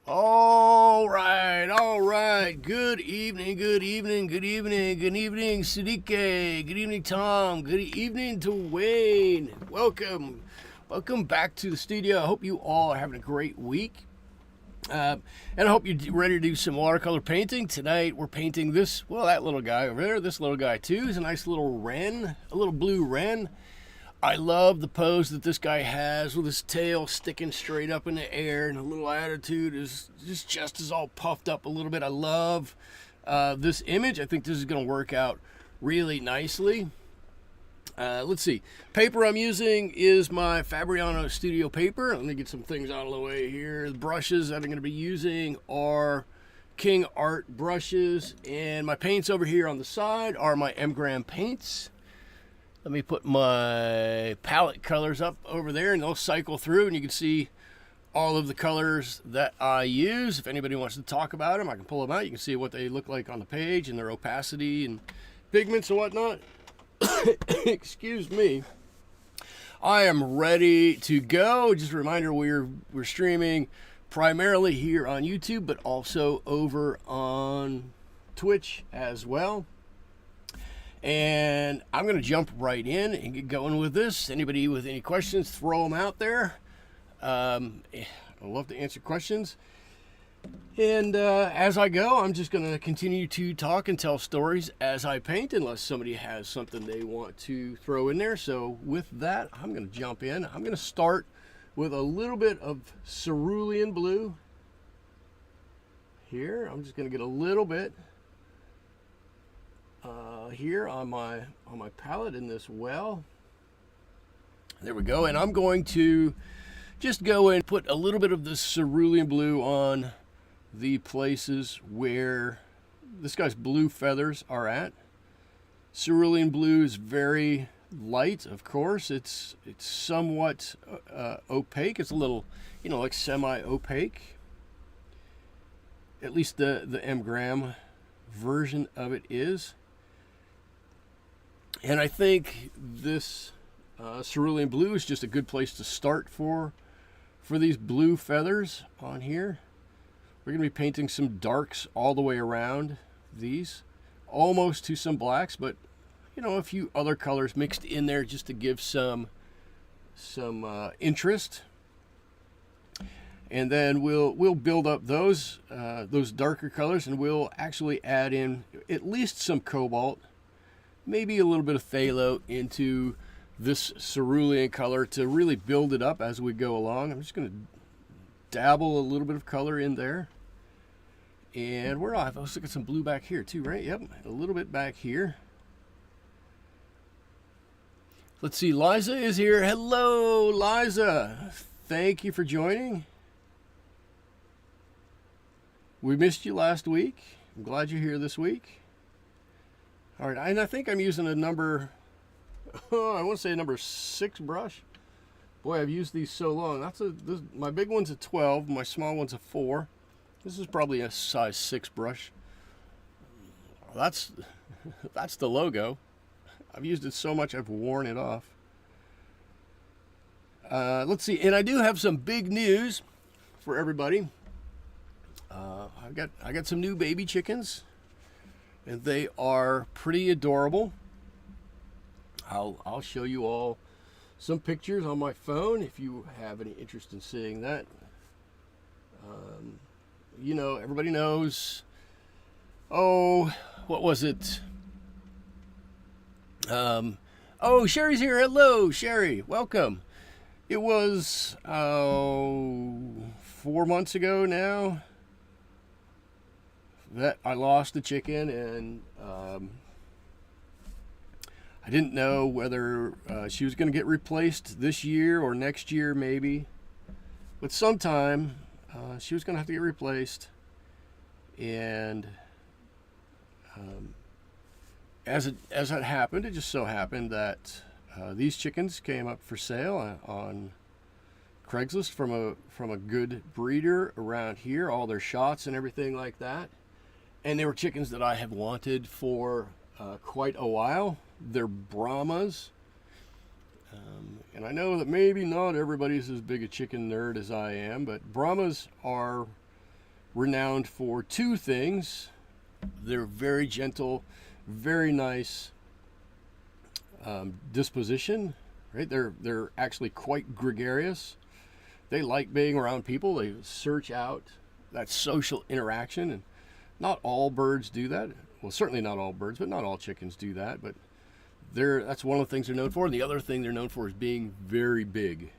All right. Good evening, Sidike. Good evening, Tom. Good evening to Wayne. Welcome back to the studio. I hope you all are having a great week. And I hope you're ready to do some watercolor painting. Tonight we're painting that little guy over there. This little guy too is a nice little wren, a little blue wren. I love the pose that this guy has with his tail sticking straight up in the air, and a little attitude is just is all puffed up a little bit. I love this image. I think this is going to work out really nicely. Let's see. Paper I'm using is my Fabriano Studio paper. Let me get some things out of the way here. The brushes that I'm going to be using are King Art brushes, and my paints over here on the side are my M-Gram paints. Let me put my palette colors up over there, and they'll cycle through, and you can see all of the colors that I use. If anybody wants to talk about them, I can pull them out. You can see what they look like on the page and their opacity and pigments and whatnot. Excuse me. I am ready to go. Just a reminder, we're streaming primarily here on YouTube, but also over on Twitch as well. And I'm going to jump right in and get going with this. Anybody with any questions, throw them out there. I'd love to answer questions. And as I go, I'm just going to continue to talk and tell stories as I paint, unless somebody has something they want to throw in there. So with that, I'm going to jump in. I'm going to start with a little bit of Cerulean Blue here. I'm just going to get a little bit here on my palette in this well. There we go. And I'm going to just go and put a little bit of this Cerulean Blue on the places where this guy's blue feathers are at. Cerulean Blue is very light, of course. It's somewhat opaque. It's a little, like semi-opaque. At least the M-Gram version of it is. And I think this Cerulean Blue is just a good place to start for these blue feathers on here. We're going to be painting some darks all the way around these, almost to some blacks, but a few other colors mixed in there just to give some interest. And then we'll build up those darker colors, and we'll actually add in at least some cobalt, maybe a little bit of phthalo into this cerulean color to really build it up as we go along. I'm just going to dabble a little bit of color in there. And we're off. Let's look at some blue back here too, right? Yep, a little bit back here. Let's see, Liza is here. Hello, Liza. Thank you for joining. We missed you last week. I'm glad you're here this week. All right, and I think I'm using a number, I want to say a number 6 brush. Boy, I've used these so long. My big one's a 12, my small one's a 4. This is probably a size 6 brush. That's the logo. I've used it so much I've worn it off. Let's see, and I do have some big news for everybody. I got some new baby chickens, and they are pretty adorable. I'll show you all some pictures on my phone if you have any interest in seeing that. Everybody knows. Oh, what was it? Oh, Sherry's here. Hello, Sherry. Welcome. It was 4 months ago now that I lost the chicken, and I didn't know whether she was going to get replaced this year or next year maybe, but sometime she was going to have to get replaced. And as it happened, it just so happened that these chickens came up for sale on Craigslist from a good breeder around here, all their shots and everything like that. And they were chickens that I have wanted for quite a while. They're Brahmas. And I know that maybe not everybody's as big a chicken nerd as I am, but Brahmas are renowned for two things. They're very gentle, very nice disposition, right? They're actually quite gregarious. They like being around people. They search out that social interaction, and not all birds do that. Well, certainly not all birds, but not all chickens do that. But that's one of the things they're known for. And the other thing they're known for is being very big.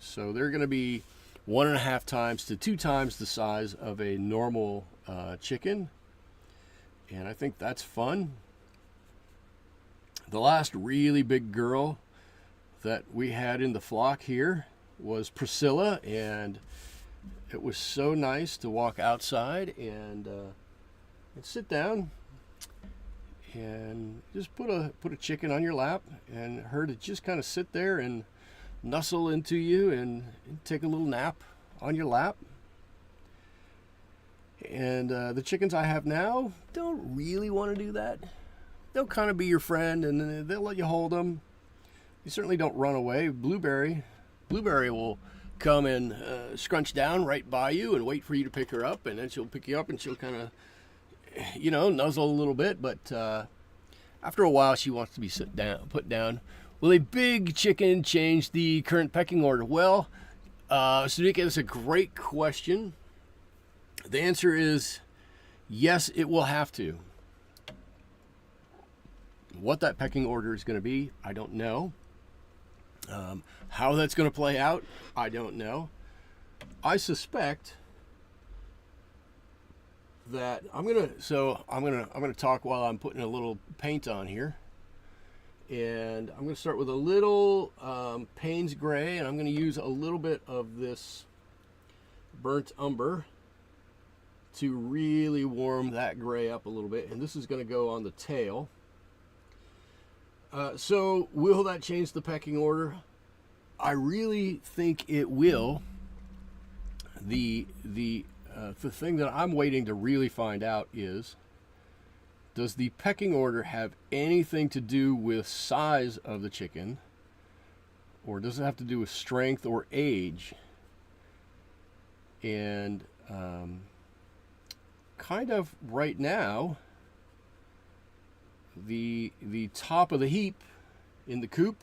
So they're going to be 1.5 times to 2 times the size of a normal chicken. And I think that's fun. The last really big girl that we had in the flock here was Priscilla, and it was so nice to walk outside and sit down and just put a chicken on your lap, and her to just kind of sit there and nuzzle into you and take a little nap on your lap. And the chickens I have now don't really want to do that. They'll kind of be your friend, and they'll let you hold them. You certainly don't run away. Blueberry will come and scrunch down right by you and wait for you to pick her up, and then she'll pick you up and she'll kind of, nuzzle a little bit. But after a while, she wants to be put down. Will a big chicken change the current pecking order? Well, Sudika, that's a great question. The answer is yes, it will have to. What that pecking order is going to be, I don't know. How that's going to play out, I don't know. I suspect that I'm gonna talk while I'm putting a little paint on here, and I'm going to start with a little Paynes Gray, and I'm going to use a little bit of this burnt umber to really warm that gray up a little bit, and this is going to go on the tail. So will that change the pecking order? I really think it will. The thing that I'm waiting to really find out is, does the pecking order have anything to do with size of the chicken, or does it have to do with strength or age? And kind of right now, the top of the heap in the coop,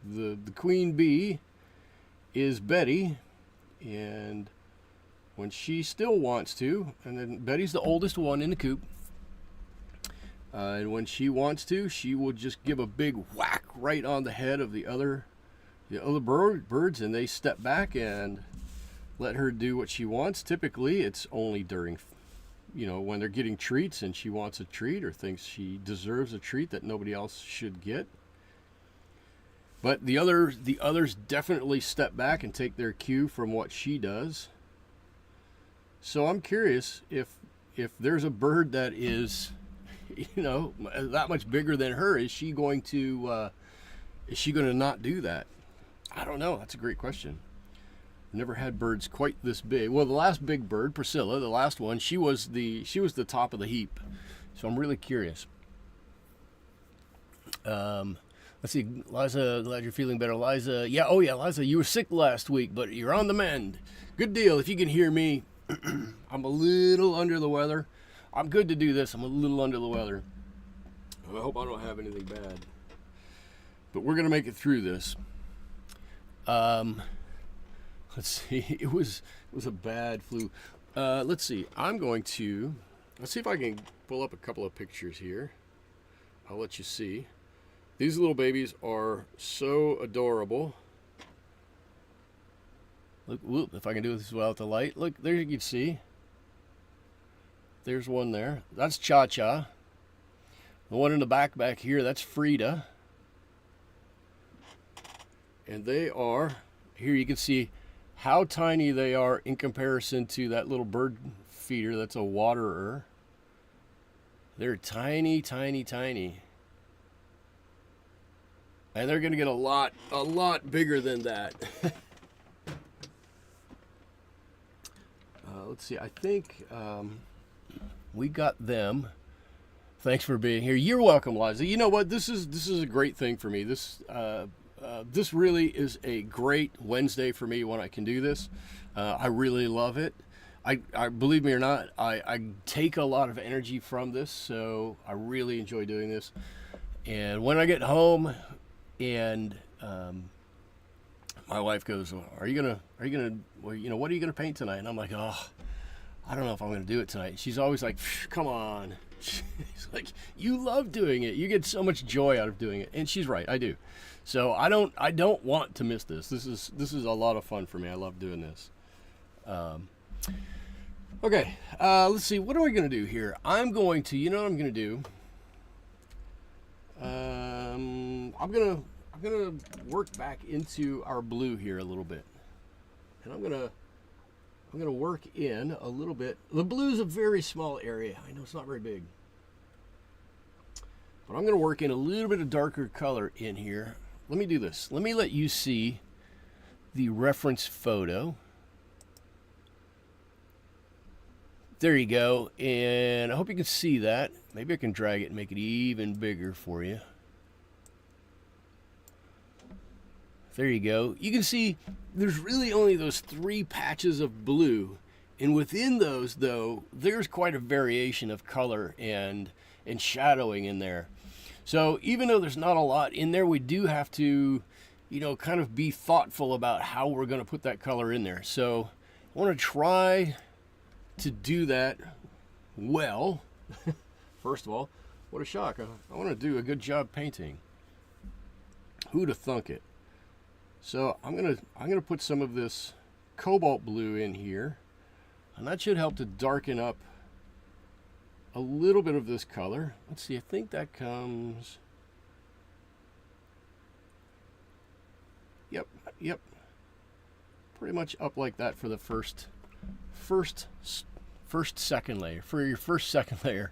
the queen bee, is Betty, and when she still wants to, and then Betty's the oldest one in the coop, and when she wants to, she will just give a big whack right on the head of the other birds, and they step back and let her do what she wants. Typically, it's only during, when they're getting treats and she wants a treat or thinks she deserves a treat that nobody else should get. But the others definitely step back and take their cue from what she does. So I'm curious if there's a bird that is, that much bigger than her, is she going to not do that? I don't know. That's a great question. Never had birds quite this big. Well, the last big bird, Priscilla, the last one, she was the top of the heap. So I'm really curious. Let's see, Liza, glad you're feeling better. Liza, Liza, you were sick last week, but you're on the mend. Good deal. If you can hear me, I'm a little under the weather. I'm good to do this. I'm a little under the weather. I hope I don't have anything bad. But we're going to make it through this. Let's see. It was a bad flu. Let's see. Let's see if I can pull up a couple of pictures here. I'll let you see. These little babies are so adorable. Look, whoop, if I can do this without the light. Look, there you can see. There's one there. That's Cha-Cha. The one in the back here, that's Frida. And they are, here you can see how tiny they are in comparison to that little bird feeder that's a waterer. They're tiny, tiny, tiny. And they're going to get a lot bigger than that. Let's see, I think we got them. Thanks for being here. You're welcome, Liza. You know what? This is a great thing for me. This really is a great Wednesday for me when I can do this. I really love it. I believe me or not, I take a lot of energy from this, so I really enjoy doing this. And when I get home, and my wife goes, well, are you gonna, well, you know, what are you gonna paint tonight? And I'm like, oh, I don't know if I'm gonna do it tonight. She's always like, come on. She's like, you love doing it. You get so much joy out of doing it, and she's right. I do. So I don't want to miss this. This is a lot of fun for me. I love doing this. Okay, let's see. What are we gonna do here? I'm going to, you know what I'm gonna do? I'm gonna work back into our blue here a little bit, and I'm gonna work in a little bit. The blue is a very small area. I know it's not very big, but I'm gonna work in a little bit of darker color in here. Let me do this. Let me let you see the reference photo. There you go, and I hope you can see that. Maybe I can drag it and make it even bigger for you. There you go. You can see there's really only those 3 patches of blue, and within those, though, there's quite a variation of color and shadowing in there. So even though there's not a lot in there, we do have to, you know, kind of be thoughtful about how we're going to put that color in there. So I want to try to do that well. First of all, what a shock. I want to do a good job painting. Who'd have thunk it? So I'm gonna put some of this Cobalt Blue in here, and that should help to darken up a little bit of this color. Let's see, I think that comes, yep, pretty much up like that for the second layer, for your first second layer.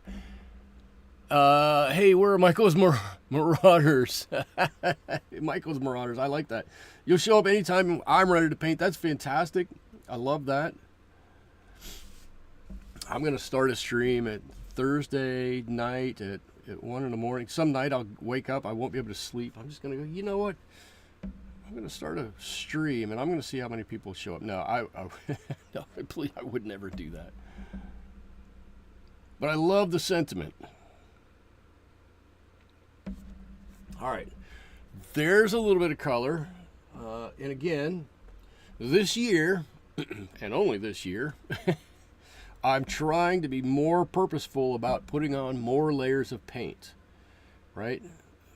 Hey, where are Michael's Marauders? Michael's Marauders, I like that. You'll show up anytime I'm ready to paint. That's fantastic. I love that. I'm going to start a stream at Thursday night at 1 in the morning. Some night I'll wake up, I won't be able to sleep. I'm just going to go, you know what? I'm going to start a stream, and I'm going to see how many people show up. No, no, please, I would never do that. But I love the sentiment. All right, there's a little bit of color. And again, this year, and only this year, I'm trying to be more purposeful about putting on more layers of paint, right?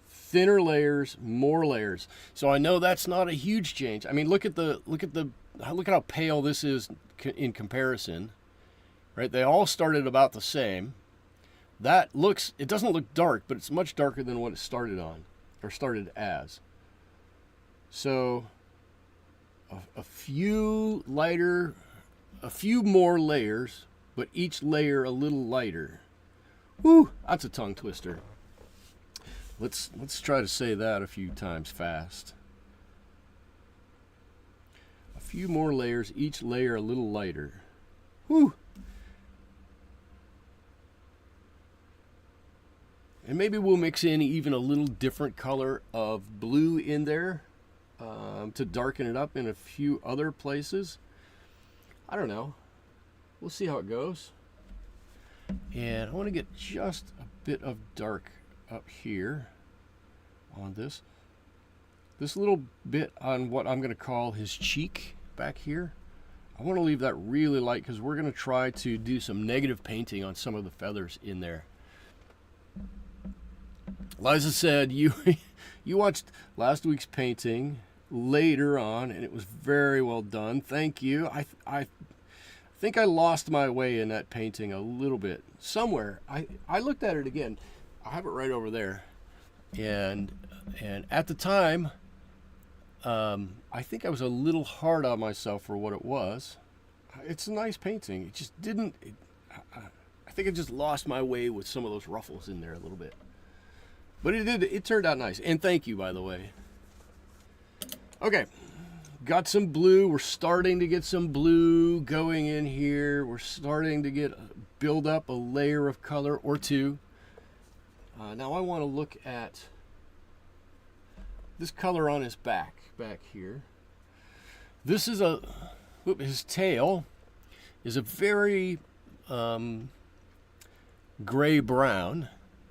Thinner layers, more layers. So I know that's not a huge change. I mean, look at how pale this is in comparison, right? They all started about the same. It doesn't look dark, but it's much darker than what it started on, or started as. So a few more layers, but each layer a little lighter. Woo, that's a tongue twister. Let's try to say that a few times fast. A few more layers, each layer a little lighter. Woo. And maybe we'll mix in even a little different color of blue in there to darken it up in a few other places. I don't know. We'll see how it goes. And I want to get just a bit of dark up here on this. This little bit on what I'm going to call his cheek back here. I want to leave that really light because we're going to try to do some negative painting on some of the feathers in there. Liza said you watched last week's painting later on, and it was very well done. Thank you. I think I lost my way in that painting a little bit. Somewhere. I looked at it again. I have it right over there. And at the time, I think I was a little hard on myself for what it was. It's a nice painting. It just didn't... I think I just lost my way with some of those ruffles in there a little bit. But it turned out nice. And thank you, by the way. Okay. Got some blue. We're starting to get some blue going in here. We're starting to build up a layer of color or two. Now I want to look at this color on his back here. This is his tail is a very gray-brown.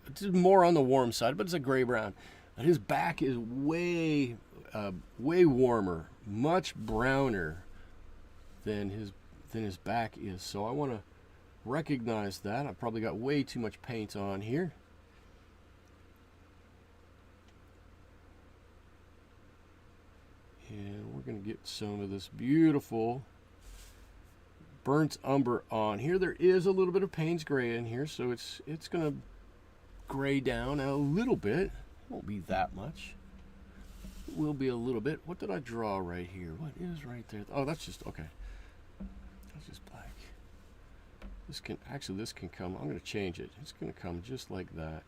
It's more on the warm side, but it's a gray-brown. And his back is way warmer, much browner than his back is. So I want to recognize that. I've probably got way too much paint on here. And we're going to get some of this beautiful burnt umber on here. There is a little bit of Paynes Gray in here, so it's going to gray down a little bit. It won't be that much. It will be a little bit. What did I draw right here? What is right there? Oh, that's just, okay. That's just black. This can come, I'm going to change it. It's going to come just like that.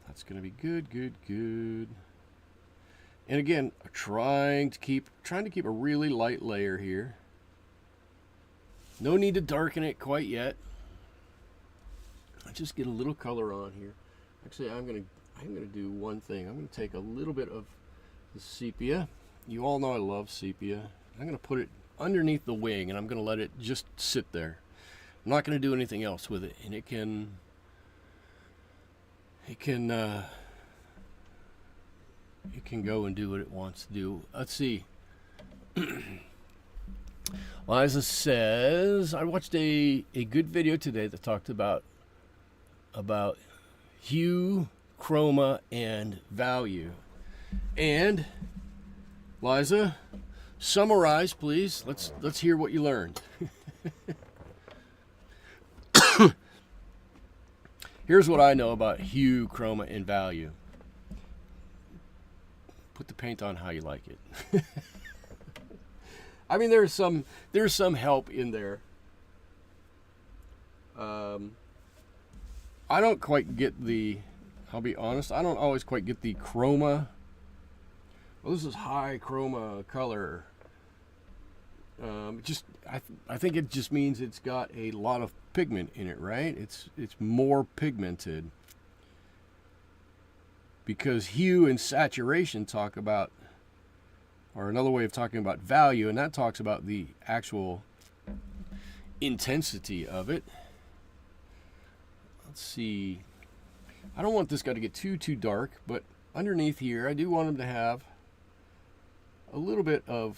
That's going to be good, good, good. And again, trying to keep a really light layer here. No need to darken it quite yet. I just get a little color on here. Actually, I'm gonna do one thing. I'm gonna take a little bit of the sepia. You all know I love sepia. I'm gonna put it underneath the wing, and I'm gonna let it just sit there. I'm not gonna do anything else with it, and it can go and do what it wants to do. Let's see. Liza says, I watched a good video today that talked about hue, chroma, and value. And Liza, summarize, please. Let's hear what you learned. Here's what I know about hue, chroma, and value. Put the paint on how you like it. I mean, there's some help in there. I don't quite get I'll be honest, I don't always quite get the chroma. Well, this is high chroma color. I think it just means it's got a lot of pigment in it, right? It's more pigmented. Because hue and saturation talk about, or another way of talking about value, and that talks about the actual intensity of it. Let's see. I don't want this guy to get too dark, but underneath here, I do want him to have a little bit of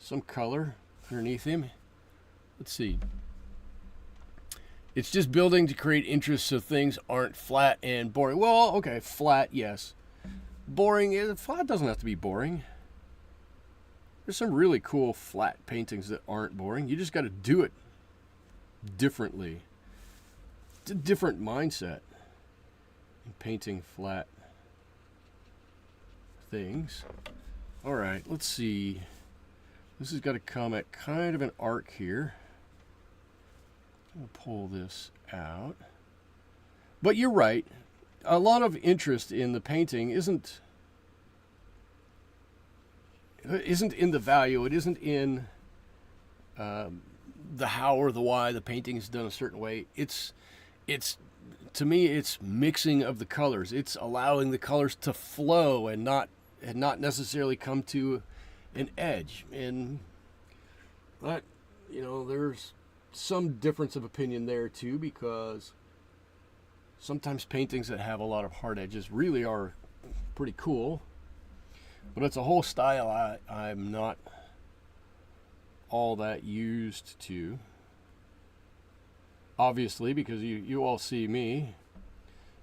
some color underneath him. Let's see. It's just building to create interest so things aren't flat and boring. Well, okay, flat, yes. Boring, flat doesn't have to be boring. There's some really cool flat paintings that aren't boring. You just got to do it differently. It's a different mindset in painting flat things. All right, let's see. This has got to come at kind of an arc here. I'm going to pull this out. But you're right. A lot of interest in the painting isn't in the value. It isn't in the how or the why the painting is done a certain way. It's to me, it's mixing of the colors. It's allowing the colors to flow and not necessarily come to an edge. And that, there's some difference of opinion there too, because sometimes paintings that have a lot of hard edges really are pretty cool, but it's a whole style I'm not all that used to, obviously, because you all see me.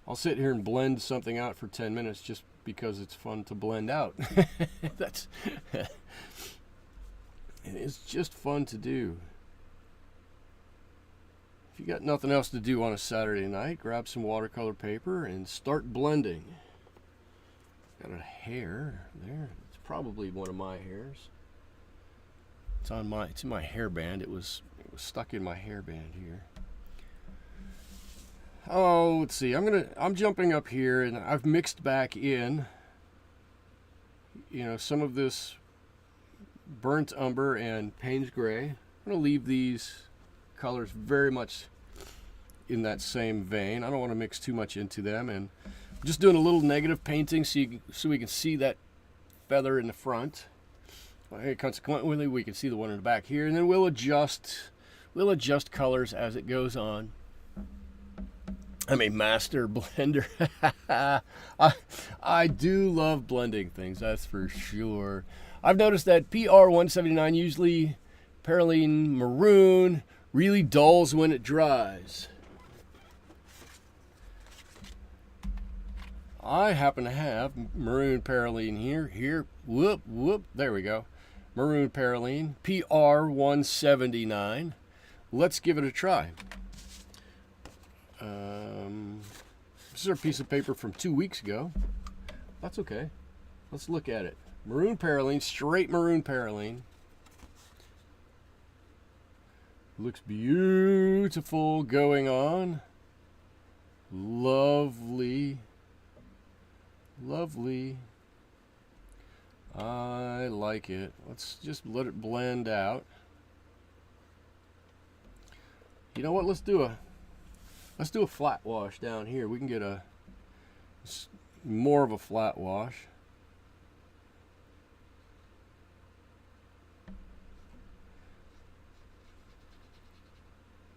I'll sit here and blend something out for 10 minutes just because it's fun to blend out. It's just fun to do. If you got nothing else to do on a Saturday night, grab some watercolor paper and start blending. Got a hair there. It's probably one of my hairs. It's in my hairband. It was stuck in my hairband here. Oh, let's see. I'm jumping up here, and I've mixed back in, some of this burnt umber and Paynes Gray. I'm going to leave these colors very much in that same vein. I don't want to mix too much into them, and I'm just doing a little negative painting so we can see that feather in the front. Consequently, we can see the one in the back here, and then we'll adjust colors as it goes on. I'm a master blender. I do love blending things, that's for sure. I've noticed that PR 179, usually Perylene Maroon, really dulls when it dries. I happen to have Maroon Perylene here. Whoop, there we go. Maroon Perylene, PR 179. Let's give it a try. This is our piece of paper from 2 weeks ago. That's okay. Let's look at it. Maroon Perylene, straight Maroon Perylene. Looks beautiful going on. Lovely. I like it. Let's just let it blend out. You know what? Let's do a flat wash down here. We can get more of a flat wash.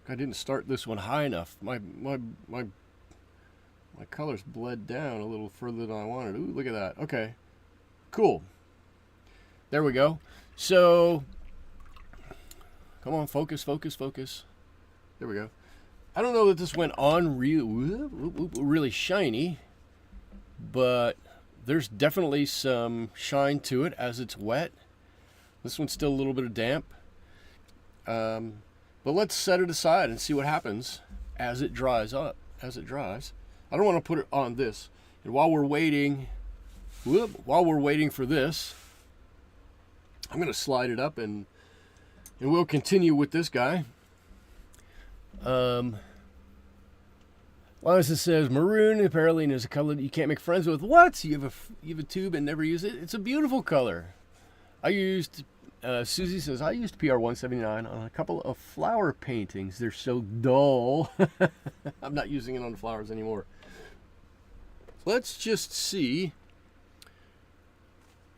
I didn't start this one high enough. My colors bled down a little further than I wanted. Ooh, look at that. Okay, cool. There we go. So, come on, focus. There we go. I don't know that this went on really shiny, but there's definitely some shine to it as it's wet. This one's still a little bit of damp. But let's set it aside and see what happens as it dries up. As it dries. I don't want to put it on this. And while we're waiting for this, I'm going to slide it up and we'll continue with this guy. Aliz says Maroon Perylene is a color that you can't make friends with. What? You have a tube and never use it? It's a beautiful color. Susie says, I used PR 179 on a couple of flower paintings. They're so dull. I'm not using it on flowers anymore. Let's just see.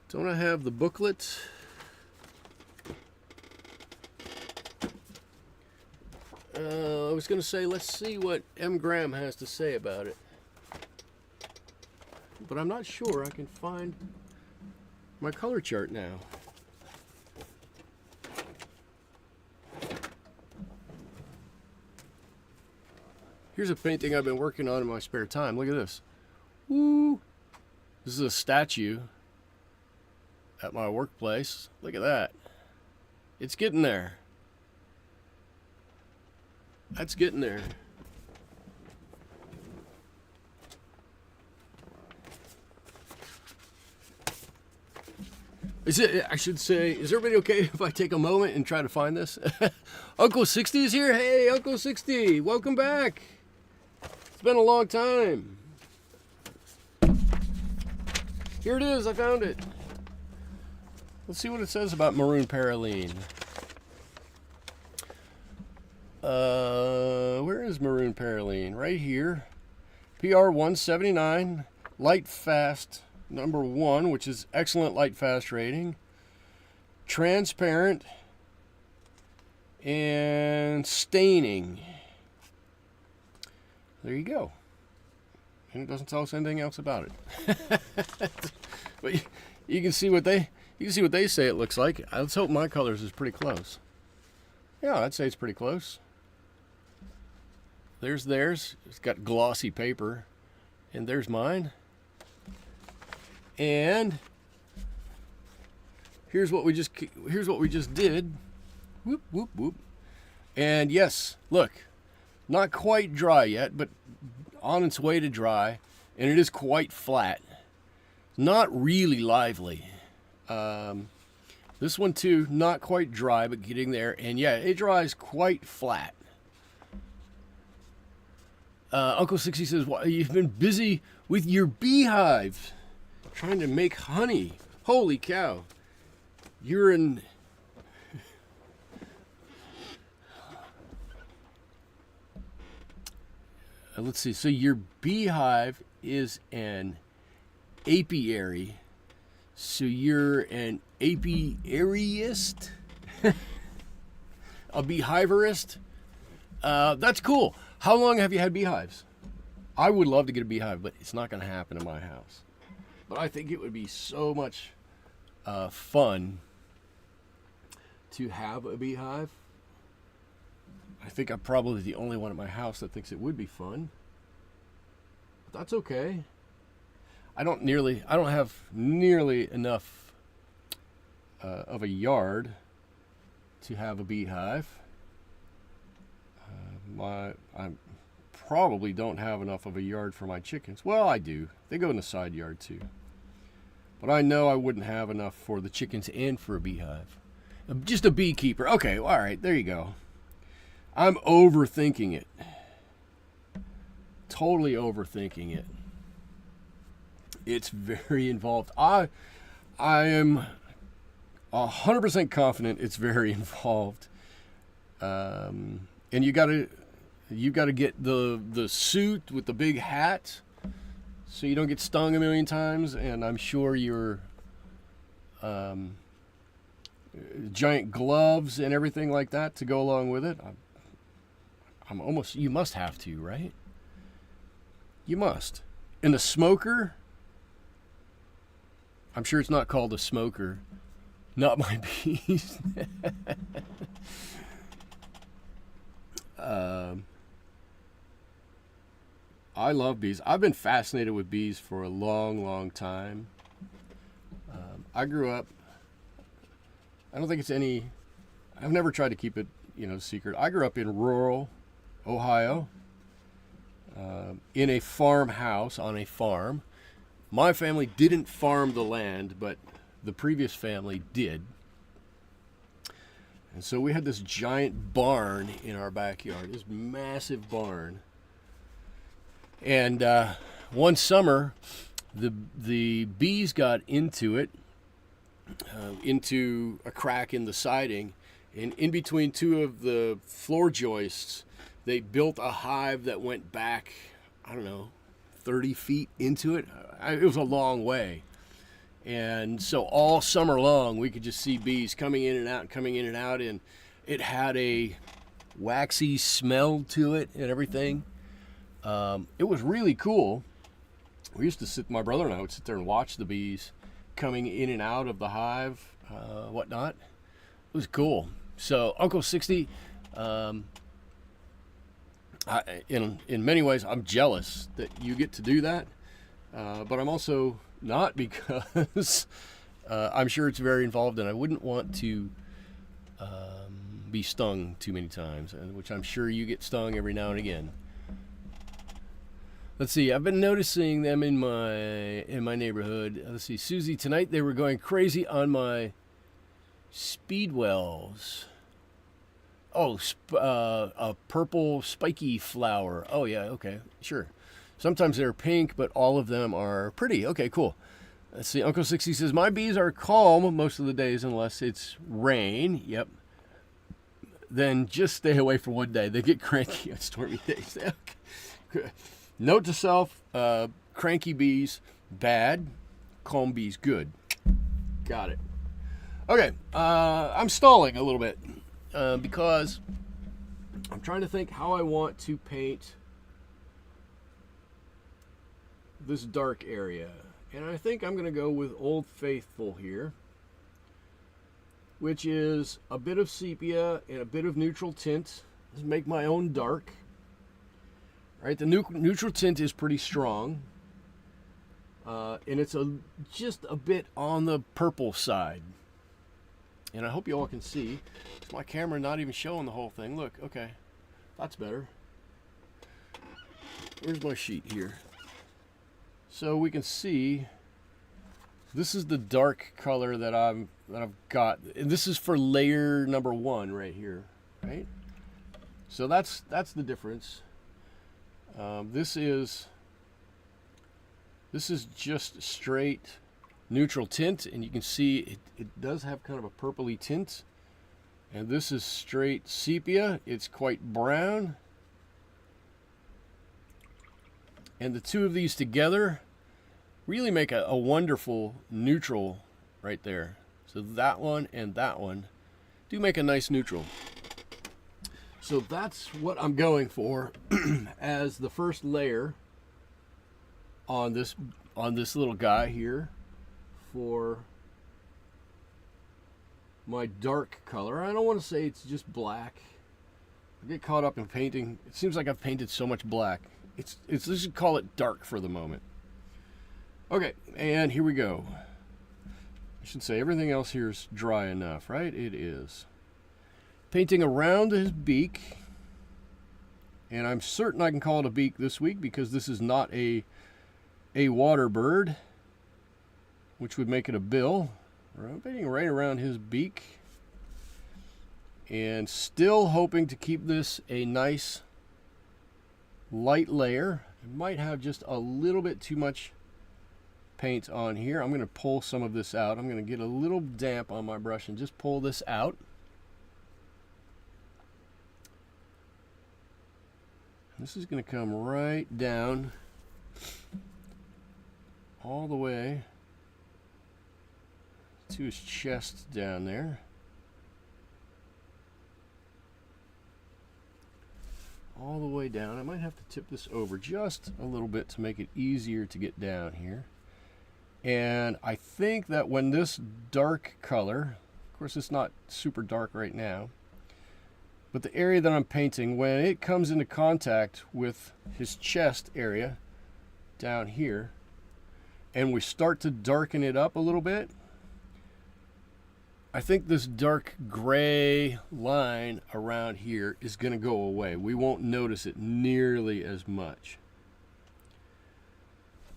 Don't I have the booklet? I was going to say, let's see what M. Graham has to say about it. But I'm not sure I can find my color chart now. Here's a painting I've been working on in my spare time. Look at this. Woo! This is a statue at my workplace. Look at that. It's getting there. That's getting there. I should say, is everybody okay if I take a moment and try to find this? Uncle 60 is here. Hey, Uncle 60, welcome back. It's been a long time. Here it is, I found it. Let's see what it says about Maroon Perylene. Where is Maroon Perylene? Right here. PR 179, light fast number 1, which is excellent light fast rating. Transparent and staining. There you go. And it doesn't tell us anything else about it. But you can see what they say it looks like. Let's hope my colors is pretty close. Yeah, I'd say it's pretty close. There's theirs. It's got glossy paper. And there's mine. And here's what we just did. Whoop, whoop, whoop. And yes, look, not quite dry yet, but on its way to dry. And it is quite flat. Not really lively. This one too, not quite dry, but getting there. And yeah, it dries quite flat. Uncle 60 says, well, you've been busy with your beehive trying to make honey. Holy cow. You're in... let's see. So your beehive is an apiary. So you're an apiarist, a beehiverist. That's cool. How long have you had beehives? I would love to get a beehive, but it's not going to happen in my house. But I think it would be so much fun to have a beehive. I think I'm probably the only one at my house that thinks it would be fun. But that's okay. I don't have nearly enough of a yard to have a beehive. I probably don't have enough of a yard for my chickens. Well, I do. They go in the side yard too. But I know I wouldn't have enough for the chickens and for a beehive. Just a beekeeper. Okay, all right, there you go. I'm overthinking it. Totally overthinking it. It's very involved. I am 100% confident it's very involved. And you got to get the suit with the big hat so you don't get stung a million times, and I'm sure your giant gloves and everything like that to go along with it. You must have to, right? You must. And the smoker, I'm sure it's not called a smoker. Not my bees. I love bees. I've been fascinated with bees for a long, long time. I grew up, I've never tried to keep it, secret. I grew up in rural Ohio, in a farmhouse on a farm. My family didn't farm the land, but the previous family did. And so we had this giant barn in our backyard, this massive barn. And one summer, the bees got into it, into a crack in the siding, and in between two of the floor joists, they built a hive that went back, 30 feet into it. It was a long way. And so all summer long, we could just see bees coming in and out, and it had a waxy smell to it and everything. It was really cool. We used to my brother and I would sit there and watch the bees coming in and out of the hive, whatnot. It was cool. So Uncle 60, in many ways, I'm jealous that you get to do that. But I'm also not, because I'm sure it's very involved, and I wouldn't want to be stung too many times, which I'm sure you get stung every now and again. Let's see, I've been noticing them in my neighborhood. Let's see, Susie, tonight they were going crazy on my speedwells. Oh, a purple spiky flower. Oh yeah, okay, sure. Sometimes they're pink, but all of them are pretty. Okay, cool. Let's see, Uncle 60 says, my bees are calm most of the days unless it's rain. Yep. Then just stay away for one day. They get cranky on stormy days. Note to self, cranky bees, bad. Calm bees, good. Got it. Okay, I'm stalling a little bit because I'm trying to think how I want to paint this dark area. And I think I'm going to go with Old Faithful here, which is a bit of sepia and a bit of neutral tint. Let's make my own dark. Right, the neutral tint is pretty strong, and it's just a bit on the purple side. And I hope you all can see. It's my camera not even showing the whole thing. Look, okay, that's better. Where's my sheet here? So we can see. This is the dark color that I've got, and this is for layer number 1 right here, right? So that's the difference. This is just straight neutral tint, and you can see it does have kind of a purpley tint. And this is straight sepia. It's quite brown. And the two of these together really make a wonderful neutral right there. So that one and that one do make a nice neutral. So that's what I'm going for as the first layer on this little guy here for my dark color. I don't want to say it's just black. I get caught up in painting. It seems like I've painted so much black. Let's just call it dark for the moment. Okay, and here we go. I should say everything else here is dry enough, right? It is. Painting around his beak, and I'm certain I can call it a beak this week because this is not a water bird, which would make it a bill. I'm painting right around his beak, and still hoping to keep this a nice light layer. I might have just a little bit too much paint on here. I'm going to pull some of this out. I'm going to get a little damp on my brush and just pull this out. This is going to come right down all the way to his chest down there. All the way down. I might have to tip this over just a little bit to make it easier to get down here. And I think that when this dark color, of course it's not super dark right now, but the area that I'm painting, when it comes into contact with his chest area down here, and we start to darken it up a little bit, I think this dark gray line around here is going to go away. We won't notice it nearly as much.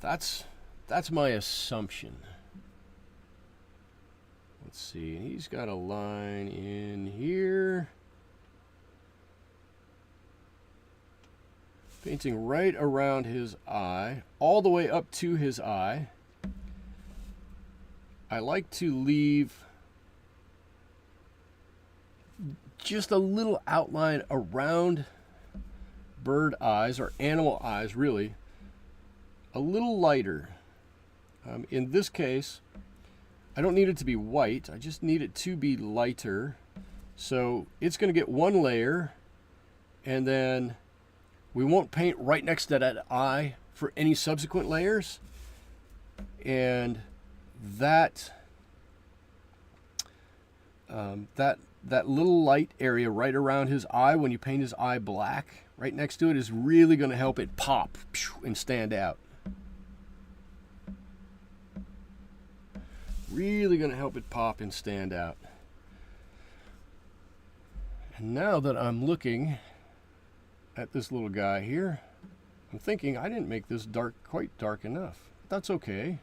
That's my assumption. Let's see. He's got a line in here. Painting right around his eye, all the way up to his eye. I like to leave just a little outline around bird eyes, or animal eyes really, a little lighter. In this case, I don't need it to be white, I just need it to be lighter. So it's going to get one layer, and then we won't paint right next to that eye for any subsequent layers. And that little light area right around his eye, when you paint his eye black, right next to it, is really going to help it pop and stand out. Really going to help it pop and stand out. And now that I'm looking at this little guy here, I'm thinking I didn't make this quite dark enough. That's okay.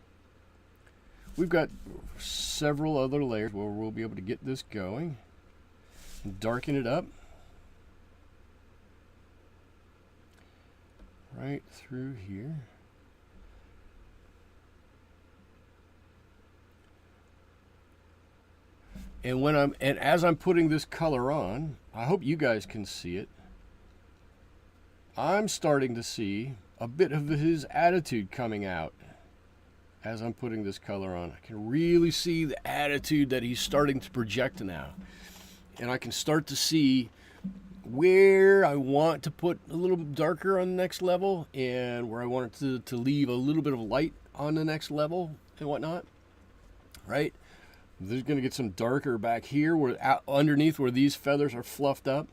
We've got several other layers where we'll be able to get this going and darken it up right through here. And as I'm putting this color on, I hope you guys can see it. I'm starting to see a bit of his attitude coming out as I'm putting this color on. I can really see the attitude that he's starting to project now. And I can start to see where I want to put a little darker on the next level, and where I want it to leave a little bit of light on the next level and whatnot. Right? There's going to get some darker back here, where underneath where these feathers are fluffed up.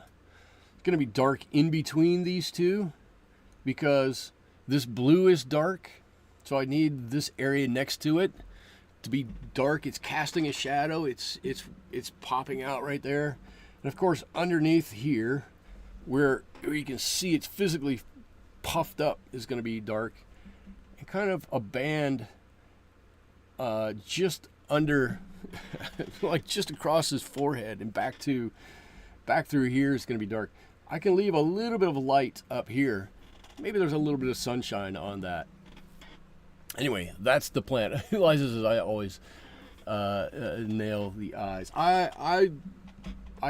It's going to be dark in between these two, because this blue is dark, so I need this area next to it to be dark. It's casting a shadow. It's popping out right there. And of course, underneath here, where you can see it's physically puffed up, is going to be dark. And kind of a band just under, like just across his forehead and back through here is going to be dark. I can leave a little bit of light up here. Maybe there's a little bit of sunshine on that. Anyway, that's the plan. Eliza says I always nail the eyes. I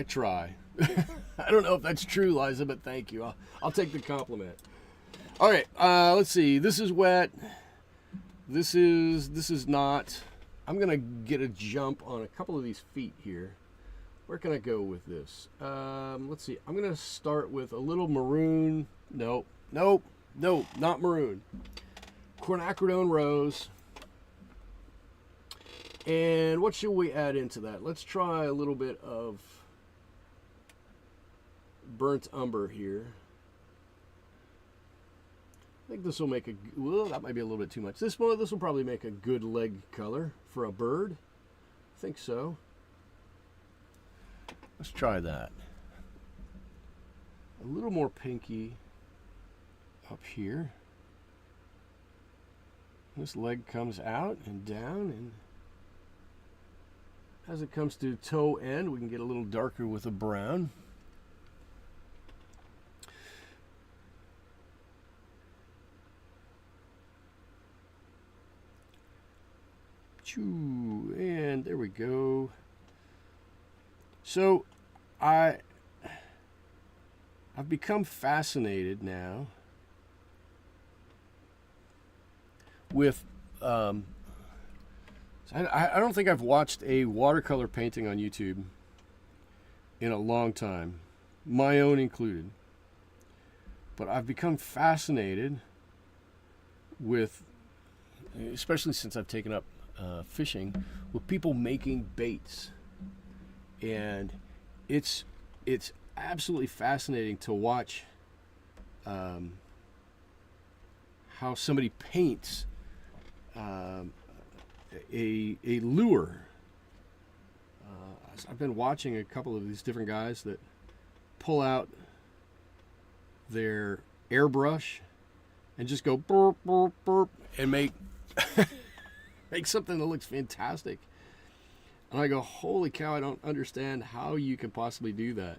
try. I don't know if that's true, Liza, but thank you. I'll take the compliment. All right, let's see. This is wet. This is not. I'm gonna get a jump on a couple of these feet here. Where can I go with this? Let's see. I'm gonna start with a little maroon. Nope, not maroon. Quiacridone Rose. And what should we add into that? Let's try a little bit of burnt umber here. I think this will make a, well, that might be a little bit too much. This will probably make a good leg color for a bird. I think so. Let's try that. A little more pinky up here. This leg comes out and down, and as it comes to toe end, we can get a little darker with a brown. And there we go. So I've become fascinated now with I don't think I've watched a watercolor painting on YouTube in a long time, my own included. But I've become fascinated with, especially since I've taken up fishing, with people making baits. And it's absolutely fascinating to watch how somebody paints a lure. I've been watching a couple of these different guys that pull out their airbrush and just go burp, burp, burp, and make make something that looks fantastic. And I go, holy cow, I don't understand how you can possibly do that.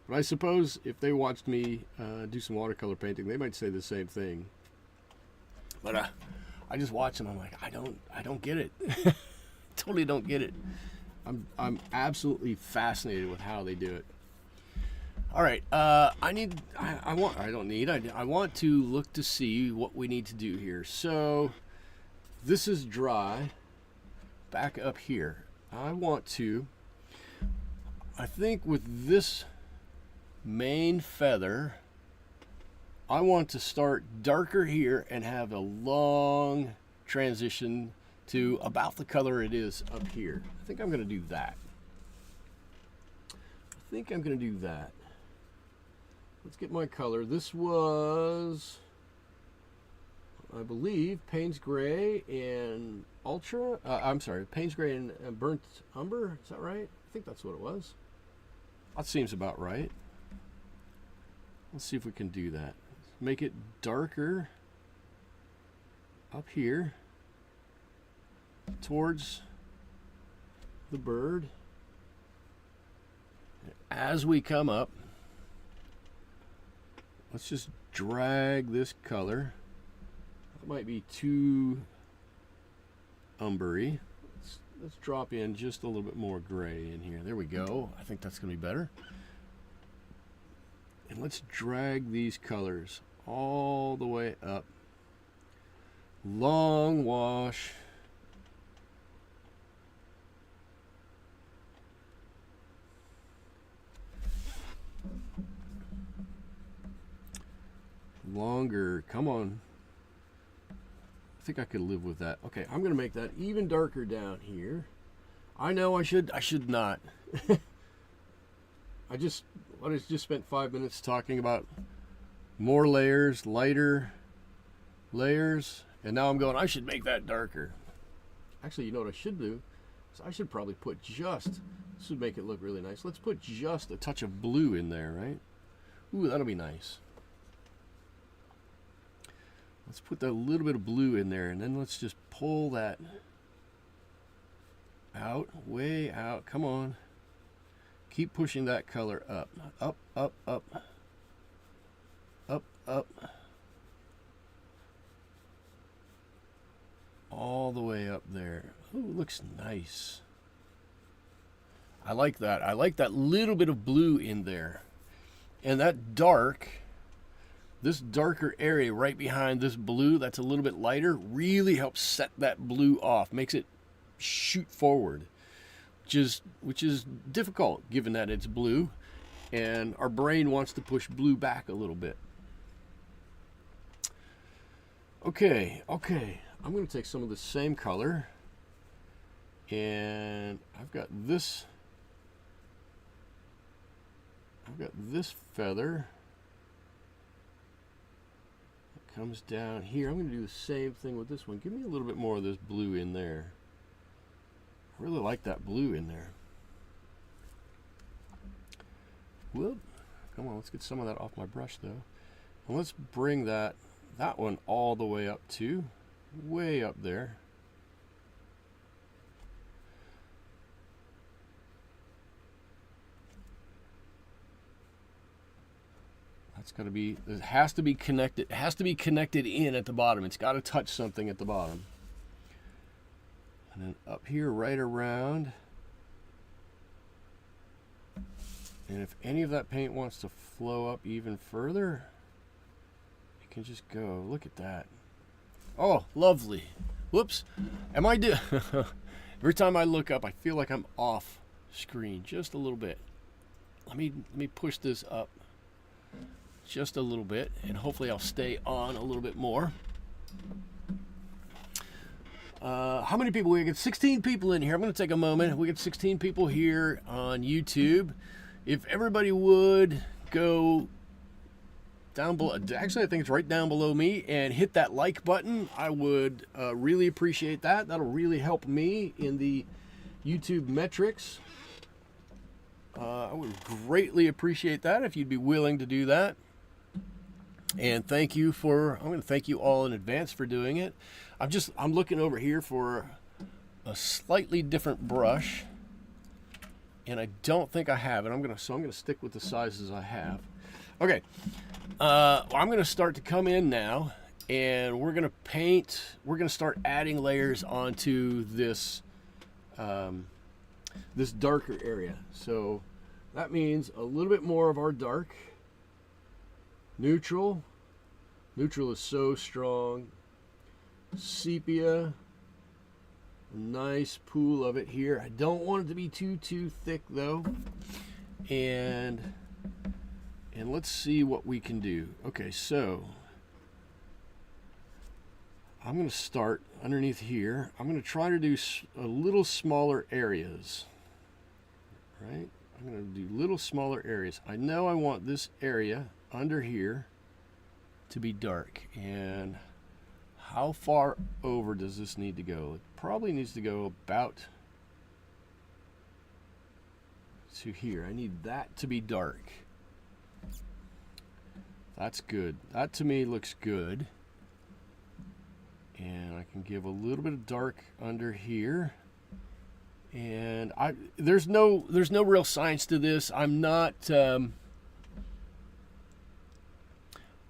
But I suppose if they watched me do some watercolor painting, they might say the same thing. But I just watch and I'm like, I don't get it. Totally don't get it. I'm absolutely fascinated with how they do it. All right, I want to look to see what we need to do here. So this is dry. Back up here, I think with this main feather, I want to start darker here and have a long transition to about the color it is up here. I think I'm going to do that. Let's get my color. This was, I believe, Paynes Gray and Ultra. Paynes Gray and Burnt Umber. Is that right? I think that's what it was. That seems about right. Let's see if we can do that. Make it darker up here towards the bird. As we come up, let's just drag this color. It might be too umbery. Let's drop in just a little bit more gray in here. There we go. I think that's going to be better. And let's drag these colors all the way up. Long wash. Longer. Come on. I think I could live with that. Okay, I'm going to make that even darker down here. I know I should not. I just spent 5 minutes talking about more layers, lighter layers, and now I'm going, I should make that darker. Actually, you know what I should do? So I should probably put just, this would make it look really nice. Let's put just a touch of blue in there, right? Ooh, that'll be nice. Let's put that little bit of blue in there, and then let's just pull that out, way out. Come on. Keep pushing that color up. Up, up, up. Up, up. All the way up there. Ooh, looks nice. I like that. I like that little bit of blue in there. And that dark, this darker area right behind this blue that's a little bit lighter really helps set that blue off. Makes it shoot forward, which is difficult given that it's blue, and our brain wants to push blue back a little bit. Okay, I'm going to take some of the same color, and I've got this feather that comes down here. I'm going to do the same thing with this one. Give me a little bit more of this blue in there. I really like that blue in there. Whoop. Come on, let's get some of that off my brush though. And let's bring that one all the way up to, way up there. That's got to be, it has to be connected, it has to be connected in at the bottom. It's got to touch something at the bottom. And then up here right around. And if any of that paint wants to flow up even further, it can just go. Look at that. Oh, lovely. Whoops. Am I every time I look up, I feel like I'm off screen just a little bit. Let me push this up just a little bit, and hopefully I'll stay on a little bit more. How many people? We get 16 people in here. I'm going to take a moment. We get 16 people here on YouTube. If everybody would go down below, actually I think it's right down below me, and hit that like button, I would really appreciate that. That'll really help me in the YouTube metrics. I would greatly appreciate that if you'd be willing to do that. And I'm going to thank you all in advance for doing it. I'm looking over here for a slightly different brush, and I don't think I have it. I'm going to stick with the sizes I have. Okay. I'm going to start to come in now, and we're going to paint. We're going to start adding layers onto this this darker area. So that means a little bit more of our dark. Neutral is so strong. Sepia, a nice pool of it here. I don't want it to be too thick though. And let's see what we can do. Okay, so I'm going to start underneath here. I'm going to try to do a little smaller areas. Right? I'm going to do little smaller areas. I know I want this area under here to be dark, and how far over does this need to go? It probably needs to go about to here. I need that to be dark. That's good. That to me looks good. And I can give a little bit of dark under here. And there's no real science to this. I'm not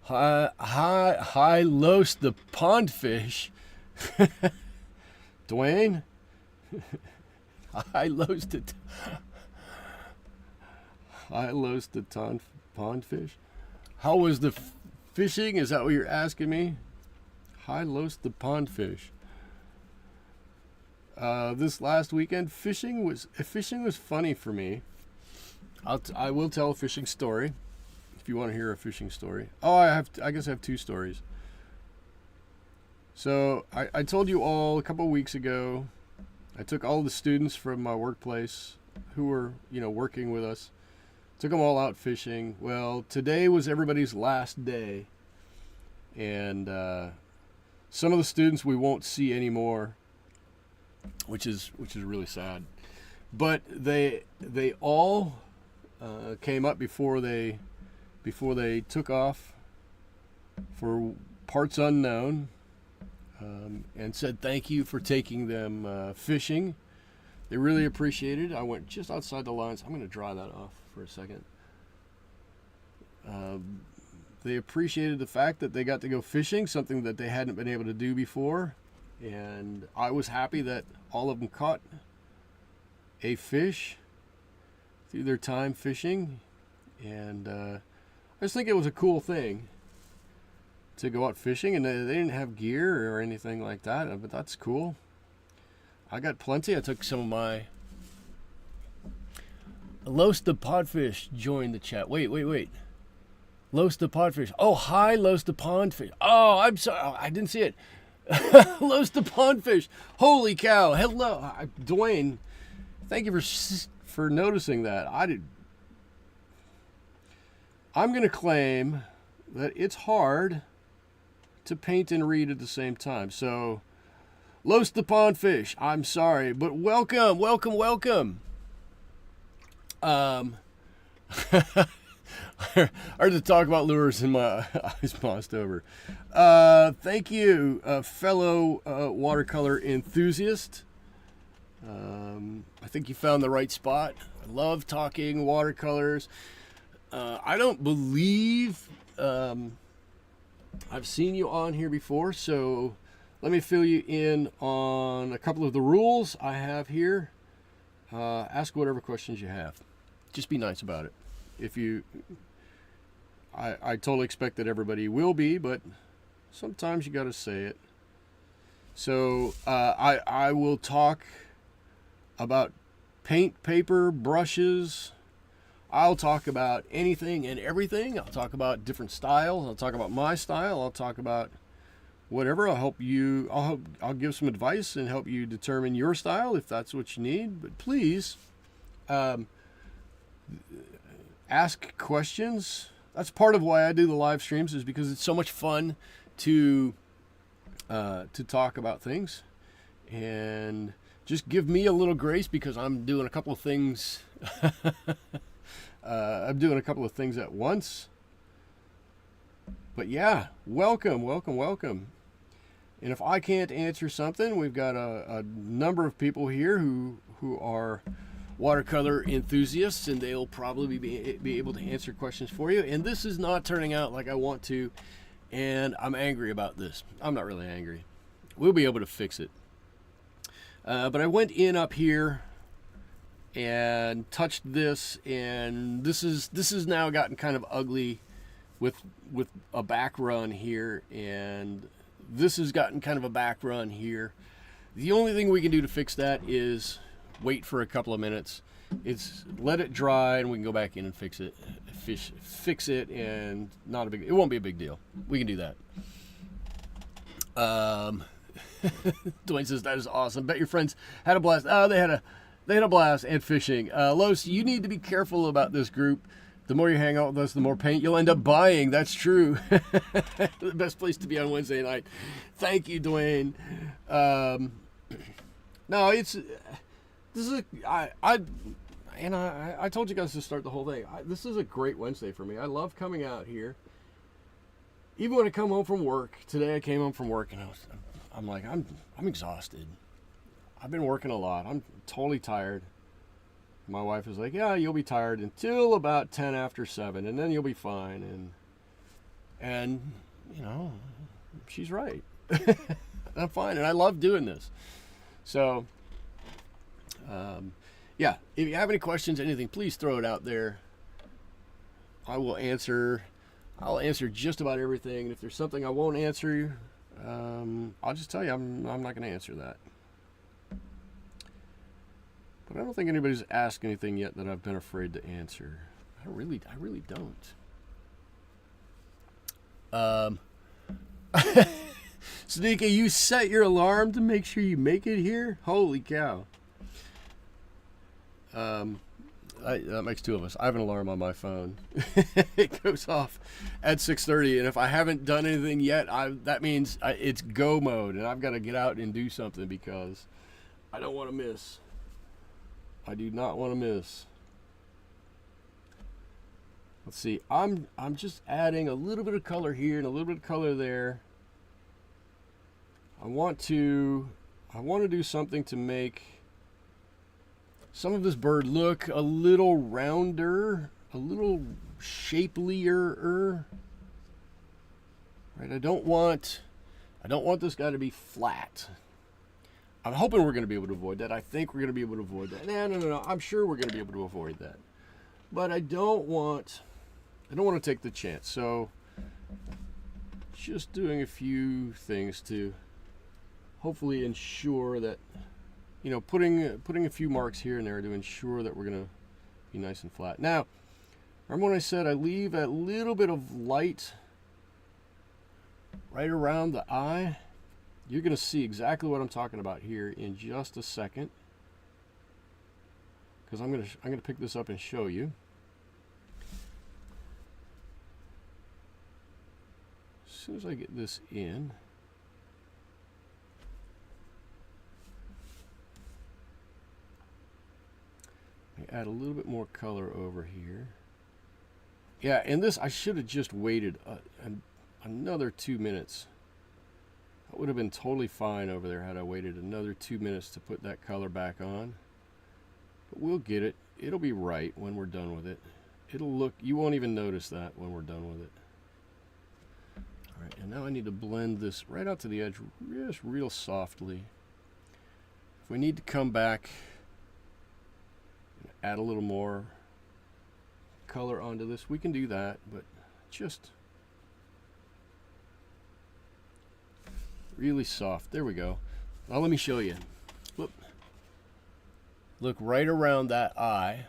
high los the pond fish. Dwayne. High los the pond fish. How was the fishing? Is that what you're asking me? High los the pond fish. This last weekend, fishing was funny for me. I will tell a fishing story if you want to hear a fishing story. Oh, I guess I have two stories. So I told you all a couple of weeks ago, I took all the students from my workplace who were, working with us, took them all out fishing. Well, today was everybody's last day, and some of the students we won't see anymore, which is really sad. But they all came up before they took off for parts unknown, and said thank you for taking them fishing. They really appreciated it. I went just outside the lines. I'm going to dry that off for a second. They appreciated the fact that they got to go fishing, something that they hadn't been able to do before. And I was happy that all of them caught a fish through their time fishing. And I just think it was a cool thing to go out fishing. And they didn't have gear or anything like that, but that's cool. I got plenty. I took some of my... Los the Podfish joined the chat. Wait. Los the Podfish. Oh, hi, Los the Pondfish. Oh, I'm sorry. Oh, I didn't see it. Los the Pondfish. Holy cow. Hello. Dwayne, thank you for noticing that. I'm going to claim that it's hard to paint and read at the same time. So, Los the Pondfish, I'm sorry, but welcome. I heard to talk about lures and my eyes mossed over. Thank you, fellow watercolor enthusiast. I think you found the right spot. I love talking watercolors. I don't believe I've seen you on here before, so let me fill you in on a couple of the rules I have here. Ask whatever questions you have. Just be nice about it. If you, I totally expect that everybody will be, but sometimes you got to say it. So I will talk about paint, paper, brushes. I'll talk about anything and everything. I'll talk about different styles. I'll talk about my style. I'll talk about whatever. I'll give some advice and help you determine your style if that's what you need. But please, ask questions. That's part of why I do the live streams, is because it's so much fun to talk about things. And just give me a little grace, because I'm doing a couple of things. I'm doing a couple of things at once. But yeah, welcome. And if I can't answer something, we've got a number of people here who are watercolor enthusiasts, and they'll probably be able to answer questions for you. And this is not turning out like I want to, and I'm angry about this. I'm not really angry. We'll be able to fix it. But I went in up here and touched this, and this is now gotten kind of ugly with a back run here, and this has gotten kind of a back run here. The only thing we can do to fix that is wait for a couple of minutes. It's let it dry, and we can go back in and fix it. Fix it, and it won't be a big deal. We can do that. Dwayne says that is awesome. Bet your friends had a blast. Oh, they had a blast and fishing. Los, you need to be careful about this group. The more you hang out with us, the more paint you'll end up buying. That's true. The best place to be on Wednesday night. Thank you, Dwayne. No, I told you guys to start the whole thing. This is a great Wednesday for me. I love coming out here. Even when I come home from work. Today I came home from work, and I'm like, I'm exhausted. I've been working a lot. I'm totally tired. My wife is like, yeah, you'll be tired until about 10 after 7, and then you'll be fine. And you know, she's right. I'm fine, and I love doing this. So, yeah, if you have any questions, anything, please throw it out there. I'll answer just about everything. And if there's something I won't answer you, I'll just tell you I'm not going to answer that. But I don't think anybody's asked anything yet that I've been afraid to answer. I really don't. Sneaky, you set your alarm to make sure you make it here? Holy cow. That makes two of us. I have an alarm on my phone. It goes off at 6:30, and if I haven't done anything yet, that means it's go mode, and I've got to get out and do something, because I don't want to miss. I do not want to miss. Let's see. I'm just adding a little bit of color here and a little bit of color there. I want to do something to make some of this bird look a little rounder, a little shapelier. Right? I don't want this guy to be flat. I'm hoping we're going to be able to avoid that. I think we're going to be able to avoid that. No. I'm sure we're going to be able to avoid that. But I don't want to take the chance. So just doing a few things to hopefully ensure that you know, putting a few marks here and there to ensure that we're going to be nice and flat. Now, remember when I said I leave a little bit of light right around the eye? You're going to see exactly what I'm talking about here in just a second, because I'm going to pick this up and show you. As soon as I get this in, I add a little bit more color over here. Yeah, and this I should have just waited another 2 minutes. That would have been totally fine over there had I waited another 2 minutes to put that color back on. But we'll get it. It'll be right when we're done with it. It'll look, you won't even notice that when we're done with it. All right, and now I need to blend this right out to the edge just real softly. If we need to come back, add a little more color onto this, we can do that, but just really soft. There we go. Now let me show you. Look right around that eye.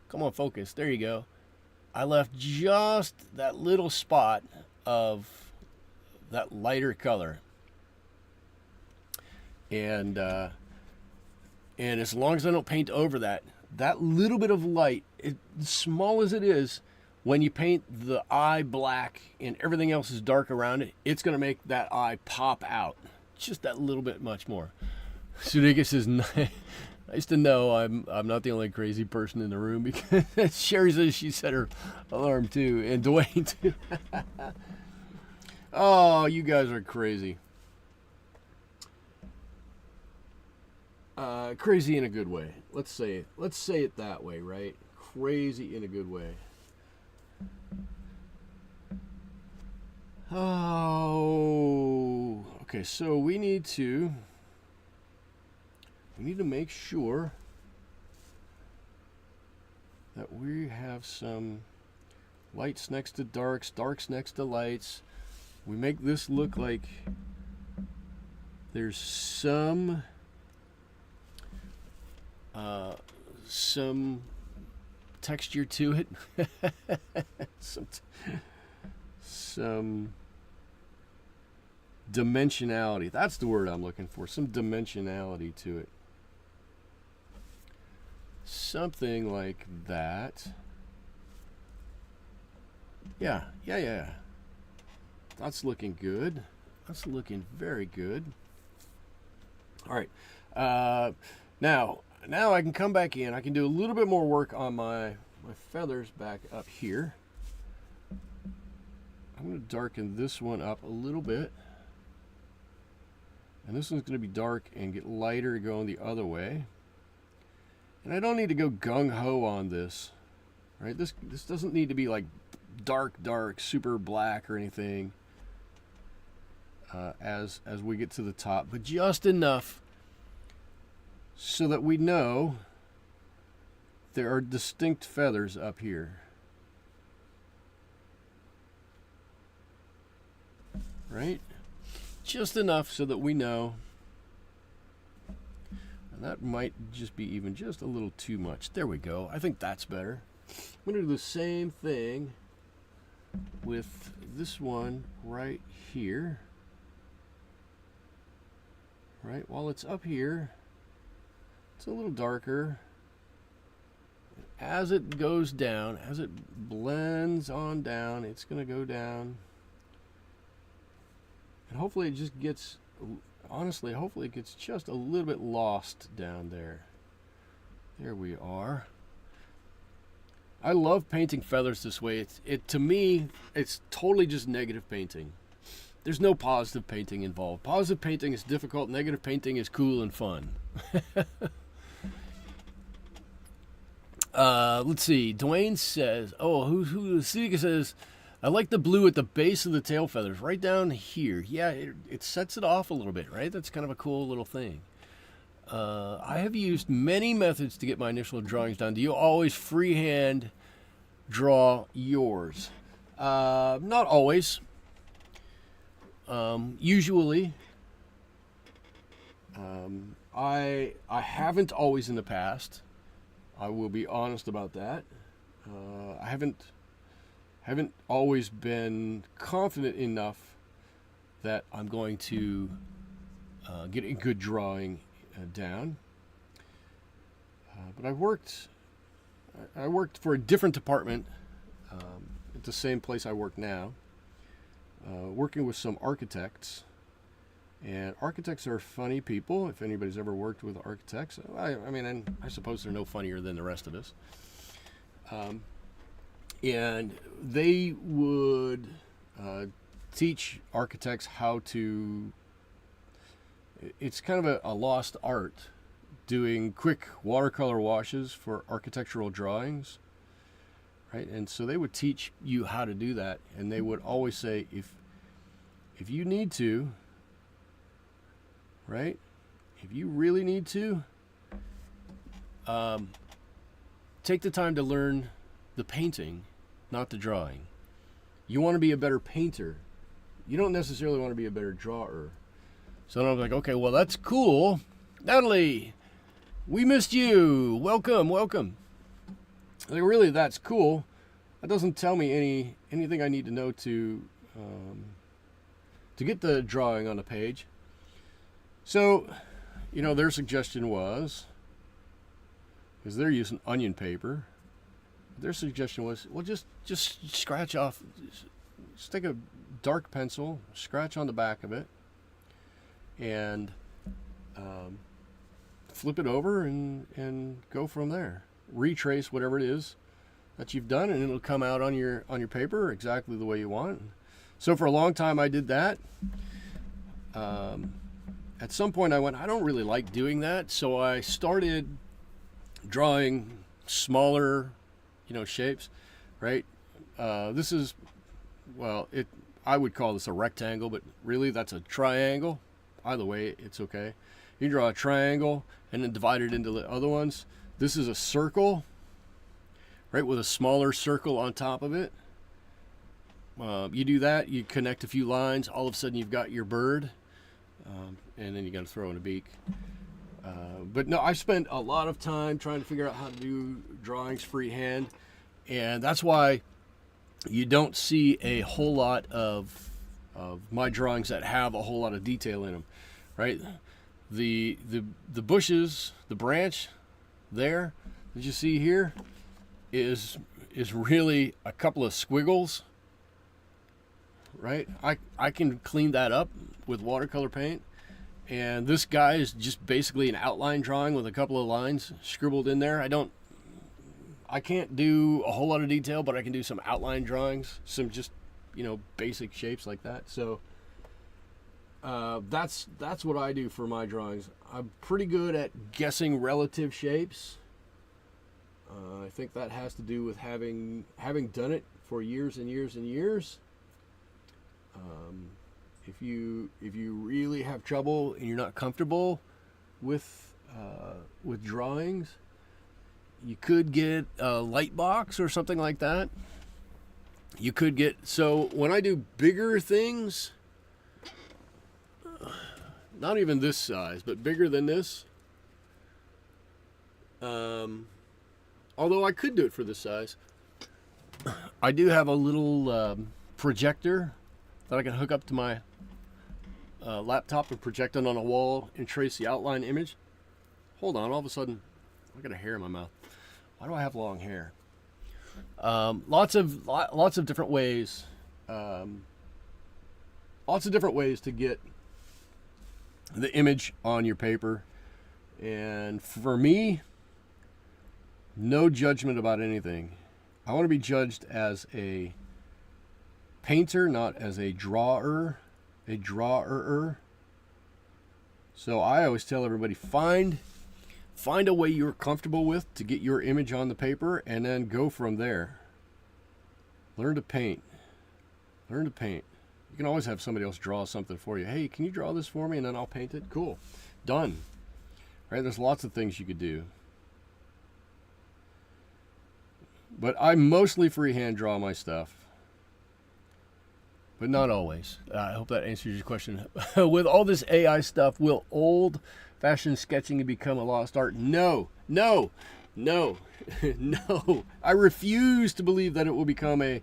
Come on, focus. There you go. I left just that little spot of that lighter color. And as long as I don't paint over that, that little bit of light, as small as it is, when you paint the eye black and everything else is dark around it, it's going to make that eye pop out. Just that little bit much more. Sunika says, nice to know I'm not the only crazy person in the room, because Sherry says she set her alarm too, and Dwayne too. Oh, you guys are crazy. Crazy in a good way. Let's say it that way, right? Crazy in a good way. Oh, okay. So we need to make sure that we have some lights next to darks, darks next to lights. We make this look like there's some texture to it. some dimensionality. That's the word I'm looking for. Some dimensionality to it. Something like that. Yeah. That's looking good. That's looking very good. All right. Now I can come back in. I can do a little bit more work on my feathers back up here. I'm going to darken this one up a little bit. And this one's going to be dark and get lighter going the other way. And I don't need to go gung-ho on this. Right? This doesn't need to be like dark, super black or anything as we get to the top. But just enough so that we know there are distinct feathers up here. Right? Just enough so that we know. And that might just be even just a little too much. There we go. I think that's better. I'm going to do the same thing with this one right here. Right? While it's up here, it's a little darker. As it goes down, as it blends on down, it's going to go down. And hopefully it just gets, honestly, hopefully it gets just a little bit lost down there. There we are. I love painting feathers this way. To me, it's totally just negative painting. There's no positive painting involved. Positive painting is difficult. Negative painting is cool and fun. Let's see. Dwayne says, Sika says, I like the blue at the base of the tail feathers, right down here. Yeah, it sets it off a little bit, right? That's kind of a cool little thing. I have used many methods to get my initial drawings done. Do you always freehand draw yours? Not always. Usually, I haven't always in the past. I will be honest about that. I haven't always been confident enough that I'm going to get a good drawing down. But I worked for a different department at the same place I work now, working with some architects. And architects are funny people. If anybody's ever worked with architects, I mean, I suppose they're no funnier than the rest of us. And they would teach architects how to. It's kind of a lost art, doing quick watercolor washes for architectural drawings, right? And so they would teach you how to do that, and they would always say, if you need to, right? If you really need to, take the time to learn the painting, not the drawing. You want to be a better painter. You don't necessarily want to be a better drawer. So I'm like, okay, well, that's cool. Natalie, we missed you. Welcome. Like, really, that's cool. That doesn't tell me anything I need to know to get the drawing on the page. So, their suggestion was, because they're using onion paper, their suggestion was, well, just scratch off, just take a dark pencil, scratch on the back of it, and flip it over and go from there. Retrace whatever it is that you've done, and it'll come out on your paper exactly the way you want. So for a long time I did that. At some point I went, I don't really like doing that, so I started drawing smaller, shapes, right? This is, I would call this a rectangle, but really that's a triangle. Either way, it's okay. You draw a triangle and then divide it into the other ones. This is a circle, right, with a smaller circle on top of it. You do that, you connect a few lines, all of a sudden you've got your bird, and then you got to throw in a beak. But no, I spent a lot of time trying to figure out how to do drawings freehand, and that's why you don't see a whole lot of my drawings that have a whole lot of detail in them, right? The bushes, the branch there that you see here is really a couple of squiggles, right? I can clean that up with watercolor paint, and this guy is just basically an outline drawing with a couple of lines scribbled in there. I can't do a whole lot of detail, but I can do some outline drawings, some just basic shapes like that. So that's what I do for my drawings. I'm pretty good at guessing relative shapes. I think that has to do with having done it for years and years and years. If you really have trouble and you're not comfortable with drawings, you could get a light box or something like that. You could get, so when I do bigger things, not even this size, but bigger than this, although I could do it for this size, I do have a little projector that I can hook up to my laptop and project it on a wall and trace the outline image. Hold on, all of a sudden, I got a hair in my mouth. Why do I have long hair? Lots of different ways. Lots of different ways to get the image on your paper. And for me, no judgment about anything. I want to be judged as a painter, not as a drawer. So I always tell everybody, find a way you're comfortable with to get your image on the paper, and then go from there. Learn to paint. You can always have somebody else draw something for you. Hey, can you draw this for me, and then I'll paint it? Cool. Done. Right? There's lots of things you could do. But I mostly freehand draw my stuff. but not always. I hope that answers your question. With all this AI stuff, will old-fashioned sketching become a lost art? No, no, no, no. I refuse to believe that it will become a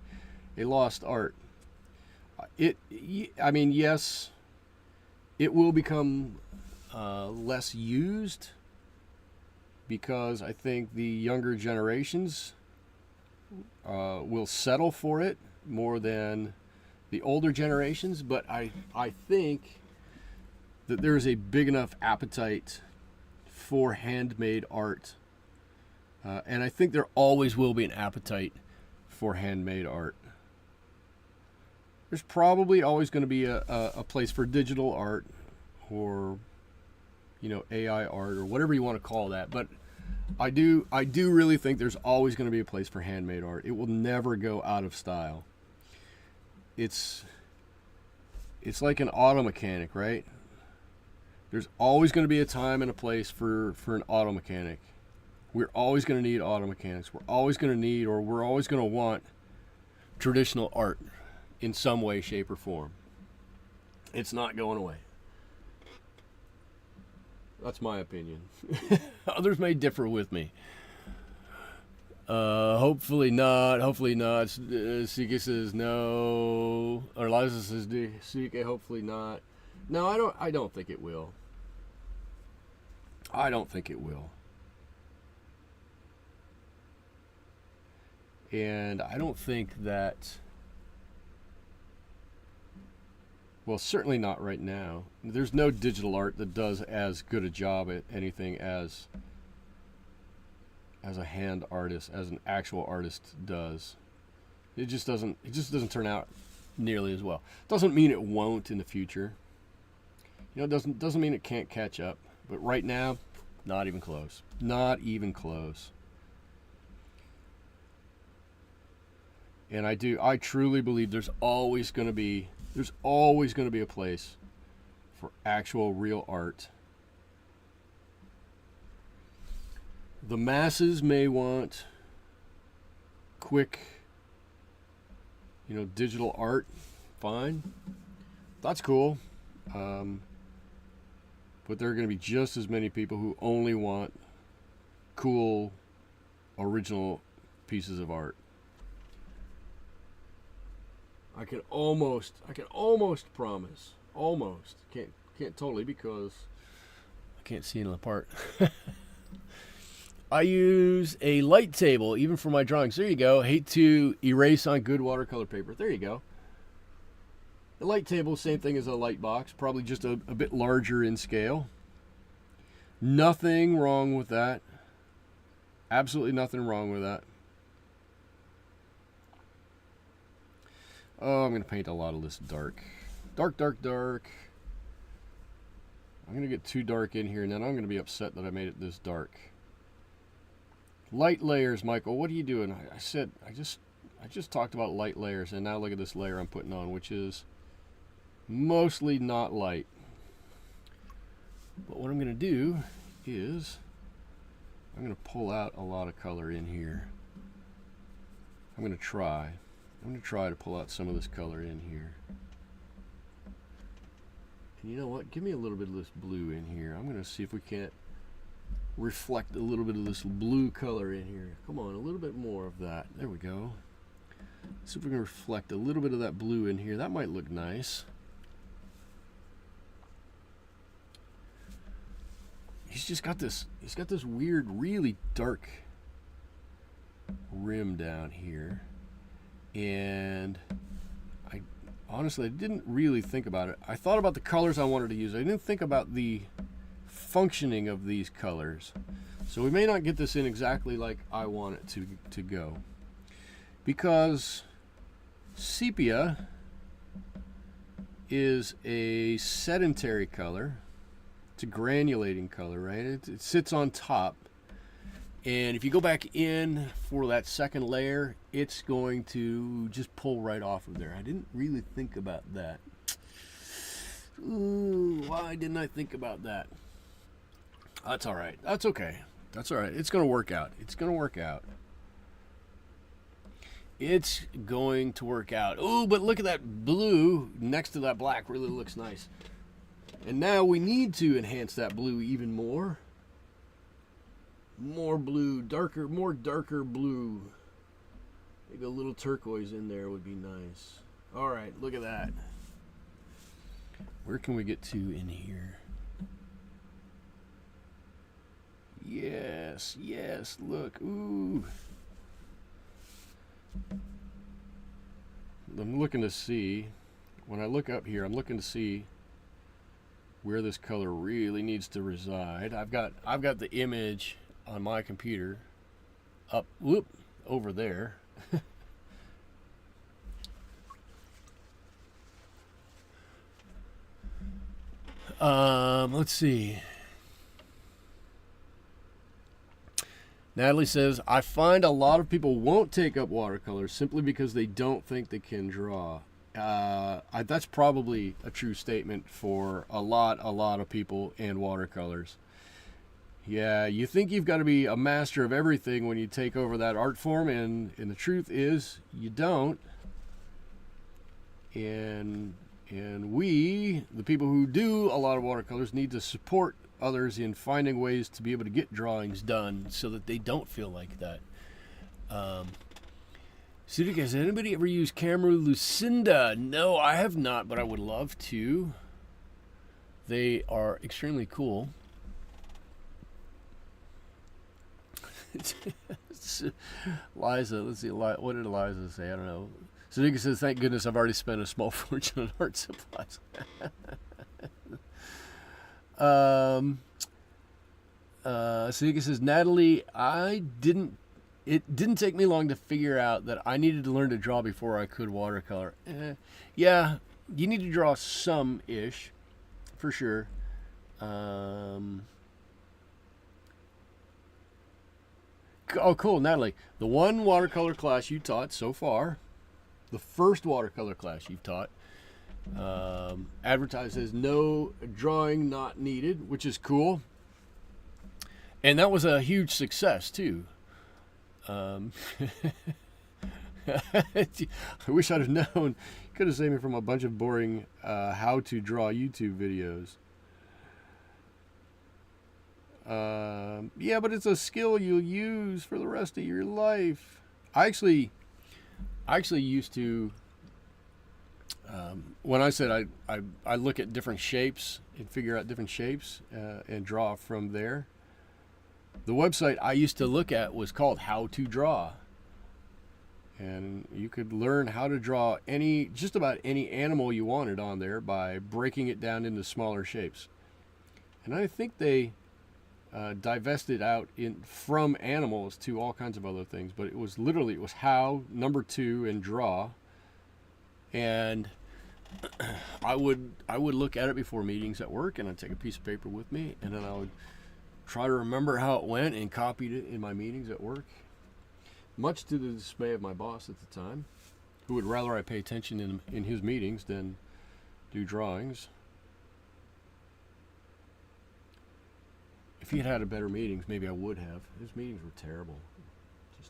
lost art. I mean, yes, it will become less used because I think the younger generations will settle for it more than the older generations, but I think that there's a big enough appetite for handmade art, and I think there always will be an appetite for handmade art. There's probably always going to be a place for digital art, or AI art, or whatever you want to call that, but I do really think there's always going to be a place for handmade art. It will never go out of style. It's like an auto mechanic, right? There's always going to be a time and a place for an auto mechanic. We're always going to need auto mechanics. We're always going to need, or we're always going to want traditional art in some way, shape, or form. It's not going away. That's my opinion. Others may differ with me. Hopefully not. Hopefully not. Sika says no. Or Liza says Sika. Hopefully not. No, I don't think it will. I don't think it will. And I don't think that. Well, certainly not right now. There's no digital art that does as good a job at anything as a hand artist, as an actual artist does. It just doesn't turn out nearly as well. Doesn't mean it won't in the future. It doesn't mean it can't catch up. But right now, not even close. Not even close. And I truly believe there's always going to be a place for actual real art. The masses may want quick, digital art. Fine. That's cool. But there are going to be just as many people who only want cool, original pieces of art. I can almost promise. Almost. Can't totally, because I can't see in the part. I use a light table even for my drawings. There you go. Hate to erase on good watercolor paper. There you go. The light table, same thing as a light box, probably just a bit larger in scale. Nothing wrong with that. Absolutely nothing wrong with that. Oh, I'm going to paint a lot of this dark. Dark, dark, dark. I'm going to get too dark in here, and then I'm going to be upset that I made it this dark. Light layers, Michael. What are you doing? I just talked about light layers, and now look at this layer I'm putting on, which is mostly not light. But what I'm going to do is I'm going to pull out a lot of color in here. I'm going to try to pull out some of this color in here. And you know what? Give me a little bit of this blue in here. I'm going to see if we can't reflect a little bit of this blue color in here. Come on, a little bit more of that. There we go. Let's see if we can reflect a little bit of that blue in here. That might look nice. He's got this weird, really dark rim down here. And I honestly didn't really think about it. I thought about the colors I wanted to use. I didn't think about the functioning of these colors. So we may not get this in exactly like I want it to go. Because sepia is a sedentary color. It's a granulating color, right? It sits on top. And if you go back in for that second layer, it's going to just pull right off of there. I didn't really think about that. Ooh, why didn't I think about that? That's all right. That's okay. That's all right. It's going to work out. It's going to work out. It's going to work out. Oh, but look at that blue next to that black. Really looks nice. And now we need to enhance that blue even more. More blue, darker, more darker blue. Maybe a little turquoise in there would be nice. All right, look at that. Where can we get to in here? Yes, yes, look. Ooh. I'm looking to see, when I look up here, I'm looking to see where this color really needs to reside. I've got the image on my computer up, whoop, over there. Let's see. Natalie says, I find a lot of people won't take up watercolors simply because they don't think they can draw. That's probably a true statement for a lot of people in watercolors. Yeah, you think you've got to be a master of everything when you take over that art form, and the truth is you don't. And we, the people who do a lot of watercolors, need to support others in finding ways to be able to get drawings done so that they don't feel like that. Sudik, has anybody ever used Camera Lucinda? No, I have not, but I would love to. They are extremely cool. Liza, let's see, what did Eliza say? I don't know. Sudik says, thank goodness I've already spent a small fortune on art supplies. Sudik says, Natalie, it didn't take me long to figure out that I needed to learn to draw before I could watercolor. Yeah, you need to draw some-ish, for sure. Oh, cool, Natalie. The one watercolor class you taught so far, the first watercolor class you've taught, advertised as no drawing not needed, which is cool. And that was a huge success, too. I wish I'd have known. Could have saved me from a bunch of boring how to draw YouTube videos. Yeah, but it's a skill you'll use for the rest of your life. I actually used to, when I said I look at different shapes and figure out different shapes and draw from there. The website I used to look at was called How to Draw. And you could learn how to draw just about any animal you wanted on there by breaking it down into smaller shapes. And I think they divested out from animals to all kinds of other things, but it was how, number 2, and draw. And I would look at it before meetings at work, and I'd take a piece of paper with me, and then I would try to remember how it went and copied it in my meetings at work, much to the dismay of my boss at the time, who would rather I pay attention in his meetings than do drawings. If he had had better meetings, maybe I would have. His meetings were terrible. Just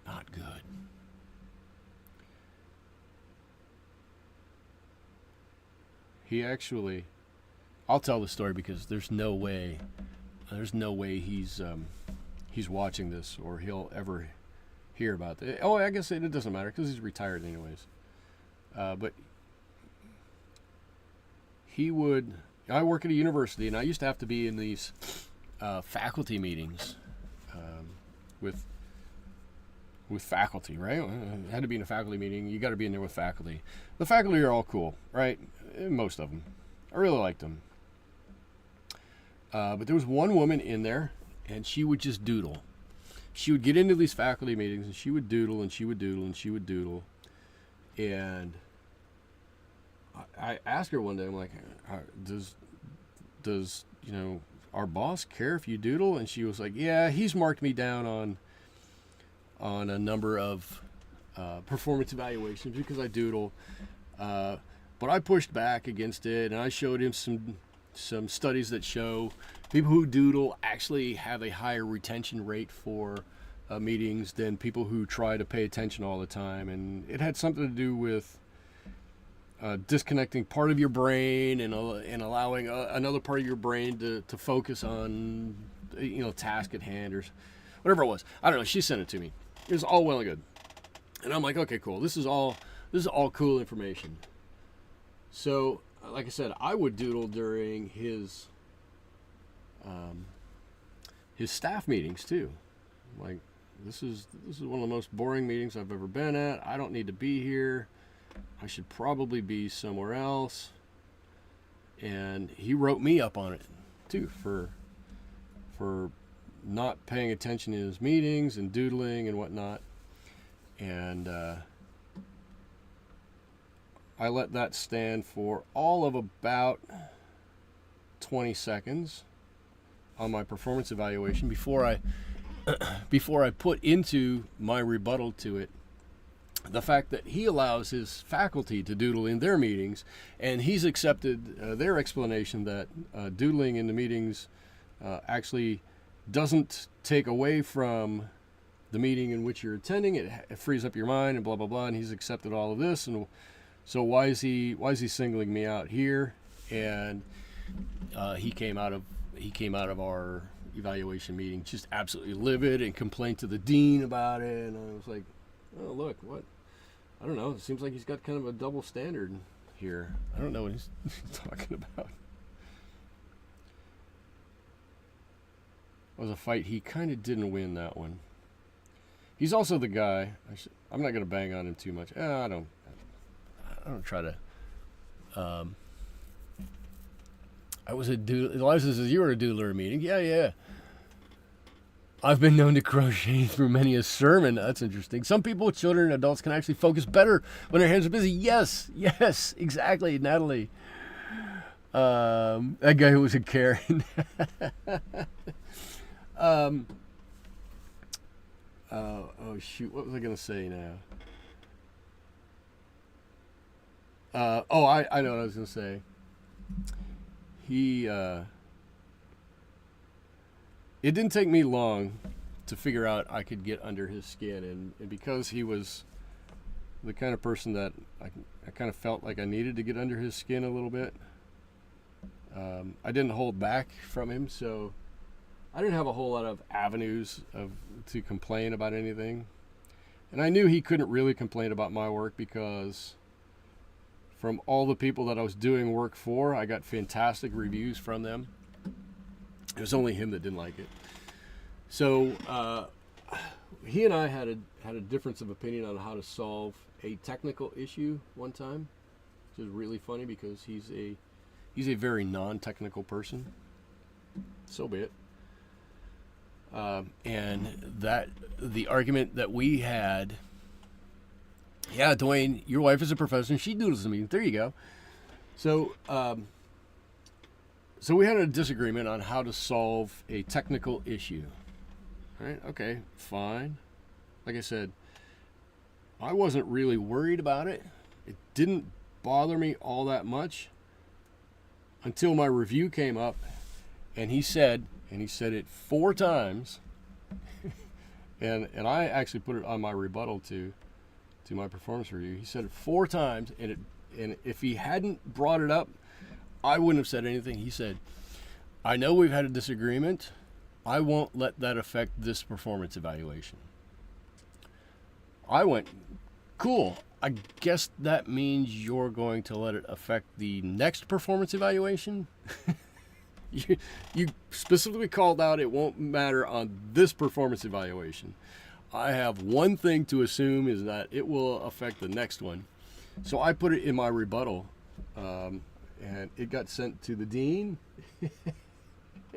not good. He actually, I'll tell the story because there's no way he's watching this or he'll ever hear about it. Oh, I guess it doesn't matter because he's retired anyways. But I work at a university, and I used to have to be in these faculty meetings with faculty, right? I had to be in a faculty meeting. You got to be in there with faculty. The faculty are all cool, right? Most of them. I really liked them. But there was one woman in there, and she would just doodle. She would get into these faculty meetings, and she would doodle, and she would doodle, and she would doodle. And I asked her one day, I'm like, does our boss care if you doodle? And she was like, yeah, he's marked me down on a number of performance evaluations because I doodle. But I pushed back against it, and I showed him some studies that show people who doodle actually have a higher retention rate for meetings than people who try to pay attention all the time. And it had something to do with disconnecting part of your brain and allowing another part of your brain to focus on, task at hand or whatever it was. I don't know. She sent it to me. It was all well and good. And I'm like, okay, cool. This is all cool information. So, like I said, I would doodle during his staff meetings too. Like, this is one of the most boring meetings I've ever been at. I don't need to be here. I should probably be somewhere else. And he wrote me up on it too for not paying attention in his meetings and doodling and whatnot. And I let that stand for all of about 20 seconds on my performance evaluation before I put into my rebuttal to it the fact that he allows his faculty to doodle in their meetings, and he's accepted their explanation that doodling in the meetings actually doesn't take away from the meeting in which you're attending. It frees up your mind and blah blah blah, and he's accepted all of this. And so why is he singling me out here? And he came out of our evaluation meeting just absolutely livid and complained to the dean about it. And I was like, oh, look, what? I don't know. It seems like he's got kind of a double standard here. I don't know what he's talking about. It was a fight. He kind of didn't win that one. He's also the guy. I'm not going to bang on him too much. I don't try to. I was a doodler. Eliza says, you were a doodler meeting. Yeah. I've been known to crochet through many a sermon. That's interesting. Some people, children and adults, can actually focus better when their hands are busy. Yes, exactly, Natalie. That guy who was a Karen. Oh shoot, what was I gonna say now? I know what I was gonna say. It didn't take me long to figure out I could get under his skin, and because he was the kind of person that I kind of felt like I needed to get under his skin a little bit, I didn't hold back from him, so I didn't have a whole lot of avenues to complain about anything. And I knew he couldn't really complain about my work because from all the people that I was doing work for, I got fantastic reviews from them. It was only him that didn't like it. So he and I had a difference of opinion on how to solve a technical issue one time, which is really funny because he's a very non-technical person. So be it. And that the argument that we had, yeah, Dwayne, your wife is a professor and she doodles to me. There you go. So we had a disagreement on how to solve a technical issue. All right, okay, fine. Like I said, I wasn't really worried about it. It didn't bother me all that much until my review came up, and he said it 4 times, and I actually put it on my rebuttal to my performance review. He said it 4 times, and if he hadn't brought it up, I wouldn't have said anything. He said, I know we've had a disagreement. I won't let that affect this performance evaluation. I went, cool. I guess that means you're going to let it affect the next performance evaluation? You specifically called out it won't matter on this performance evaluation. I have one thing to assume is that it will affect the next one. So I put it in my rebuttal, and it got sent to the dean.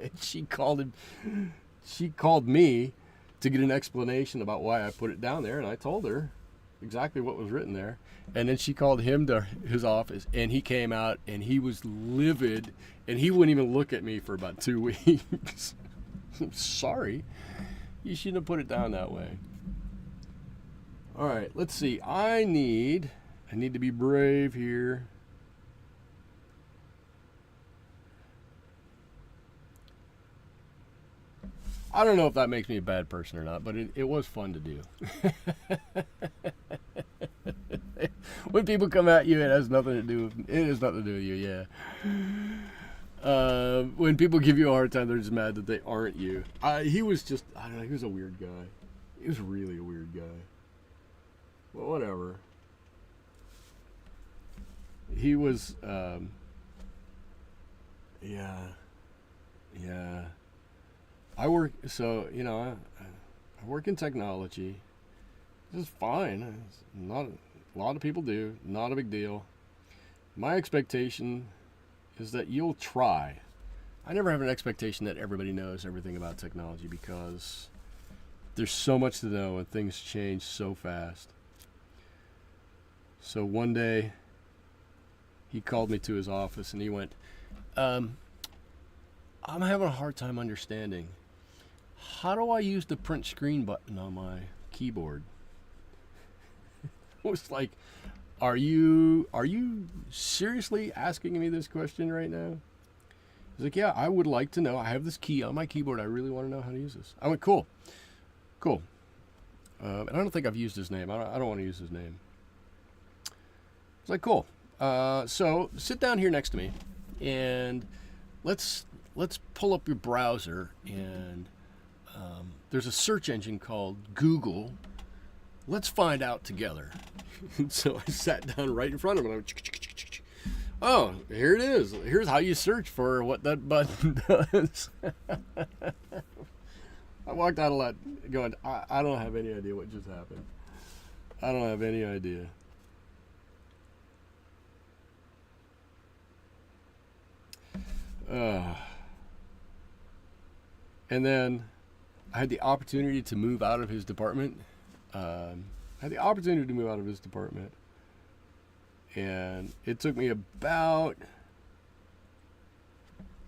And she called me to get an explanation about why I put it down there, and I told her exactly what was written there. And then she called him to his office, and he came out, and he was livid, and he wouldn't even look at me for about 2 weeks. I'm sorry. You shouldn't have put it down that way. All right, let's see. I need to be brave here. I don't know if that makes me a bad person or not, but it was fun to do. When people come at you, it has nothing to do with you, yeah. When people give you a hard time, they're just mad that they aren't you. He was just, I don't know, he was a weird guy. He was really a weird guy. Well, whatever. He was, yeah. I work in technology. This is fine. It's not a lot of people do. Not a big deal. My expectation is that you'll try. I never have an expectation that everybody knows everything about technology because there's so much to know and things change so fast. So one day he called me to his office and he went, I'm having a hard time understanding. How do I use the print screen button on my keyboard? I was like, are you seriously asking me this question right now? He's like, yeah, I would like to know. I have this key on my keyboard. I really want to know how to use this. I went, cool. And I don't think I've used his name. I don't want to use his name. It's like, cool. So sit down here next to me, and let's pull up your browser. And there's a search engine called Google. Let's find out together. So I sat down right in front of him. And I went, oh, here it is. Here's how you search for what that button does. I walked out of that going, I don't have any idea what just happened. I don't have any idea. And then I had the opportunity to move out of his department. And it took me about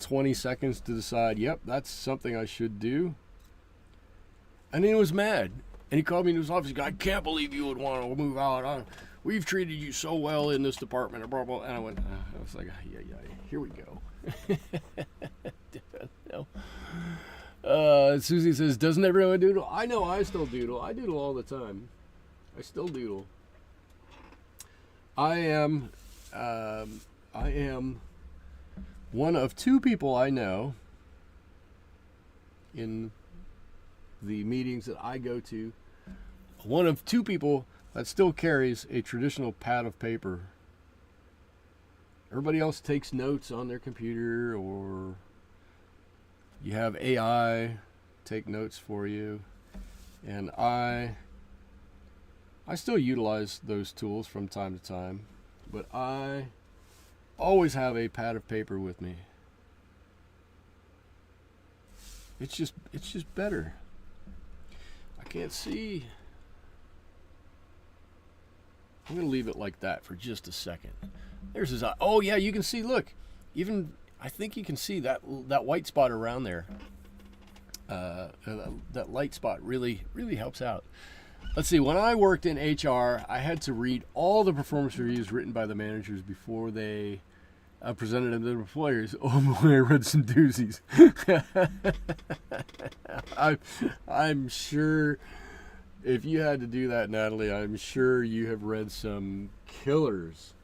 20 seconds to decide, yep, that's something I should do. And then he was mad. And he called me into his office. He goes, I can't believe you would want to move out. We've treated you so well in this department. Blah, blah. And I went, I was like, yeah, here we go. No. Susie says, doesn't everyone doodle? I know, I still doodle. I doodle all the time. I still doodle. I am one of two people I know in the meetings that I go to. One of two people that still carries a traditional pad of paper. Everybody else takes notes on their computer, or you have AI take notes for you. And I still utilize those tools from time to time, but I always have a pad of paper with me. It's just better. I can't see. I'm going to leave it like that for just a second. There's his eye. Oh yeah, you can see, look. Even, I think you can see that white spot around there. That light spot really helps out. Let's see, when I worked in HR, I had to read all the performance reviews written by the managers before they presented them to the employers. Oh boy, I read some doozies. I'm sure if you had to do that, Natalie, I'm sure you have read some killers.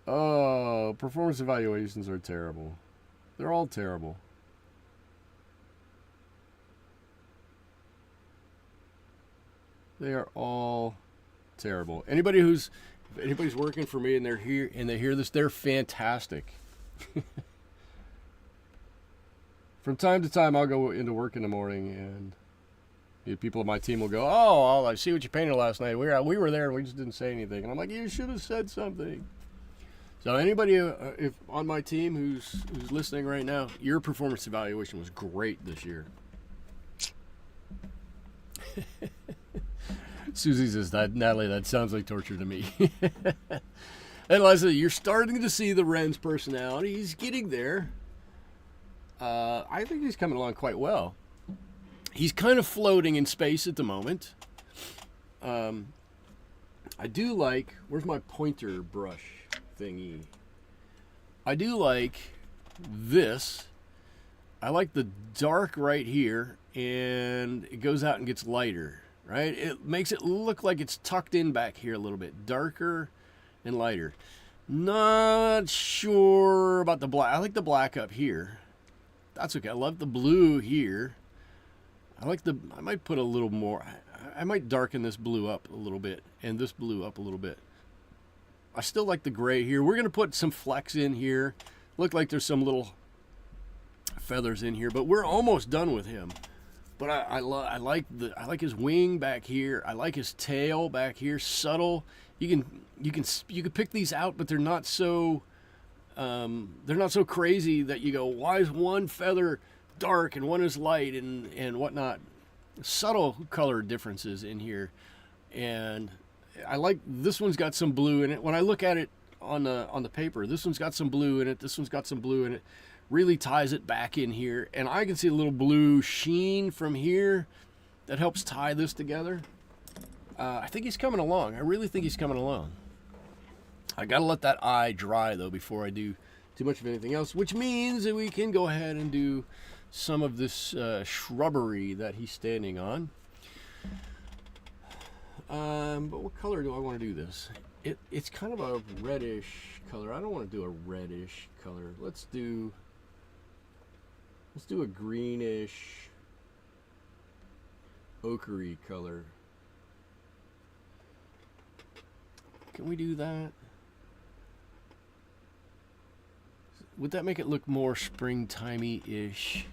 Oh, performance evaluations are terrible. They're all terrible. They are all terrible. If anybody's working for me and they're here and they hear this, they're fantastic. From time to time, I'll go into work in the morning and people on my team will go, "Oh, I see what you painted last night. We were there. We just didn't say anything." And I'm like, "You should have said something." So anybody if on my team who's listening right now, your performance evaluation was great this year. Susie says, Natalie, that sounds like torture to me. And Liza, you're starting to see the Wren's personality. He's getting there. I think he's coming along quite well. He's kind of floating in space at the moment. I do like, where's my pointer brush thingy? I do like this. I like the dark right here, and it goes out and gets lighter, right? It makes it look like it's tucked in back here a little bit, darker and lighter. Not sure about the black. I like the black up here. That's okay. I love the blue here. I might put a little more. I might darken this blue up a little bit and this blue up a little bit. I still like the gray here. We're going to put some flecks in here. Look like there's some little feathers in here, but we're almost done with him. But I like his wing back here. I like his tail back here, subtle. You can pick these out, but they're not so crazy that you go, why is one feather dark and one is light and whatnot. Subtle color differences in here, and I like this one's got some blue in it. When I look at it on the paper, this one's got some blue in it. This one's got some blue in it. Really ties it back in here, and I can see a little blue sheen from here that helps tie this together. I think he's coming along. I really think he's coming along. I gotta let that eye dry though before I do too much of anything else, which means that we can go ahead and do some of this shrubbery that he's standing on. But what color do I want to do this? It's kind of a reddish color. I don't want to do a reddish color. Let's do a greenish ochre color. Can we do that? Would that make it look more springtimey-ish?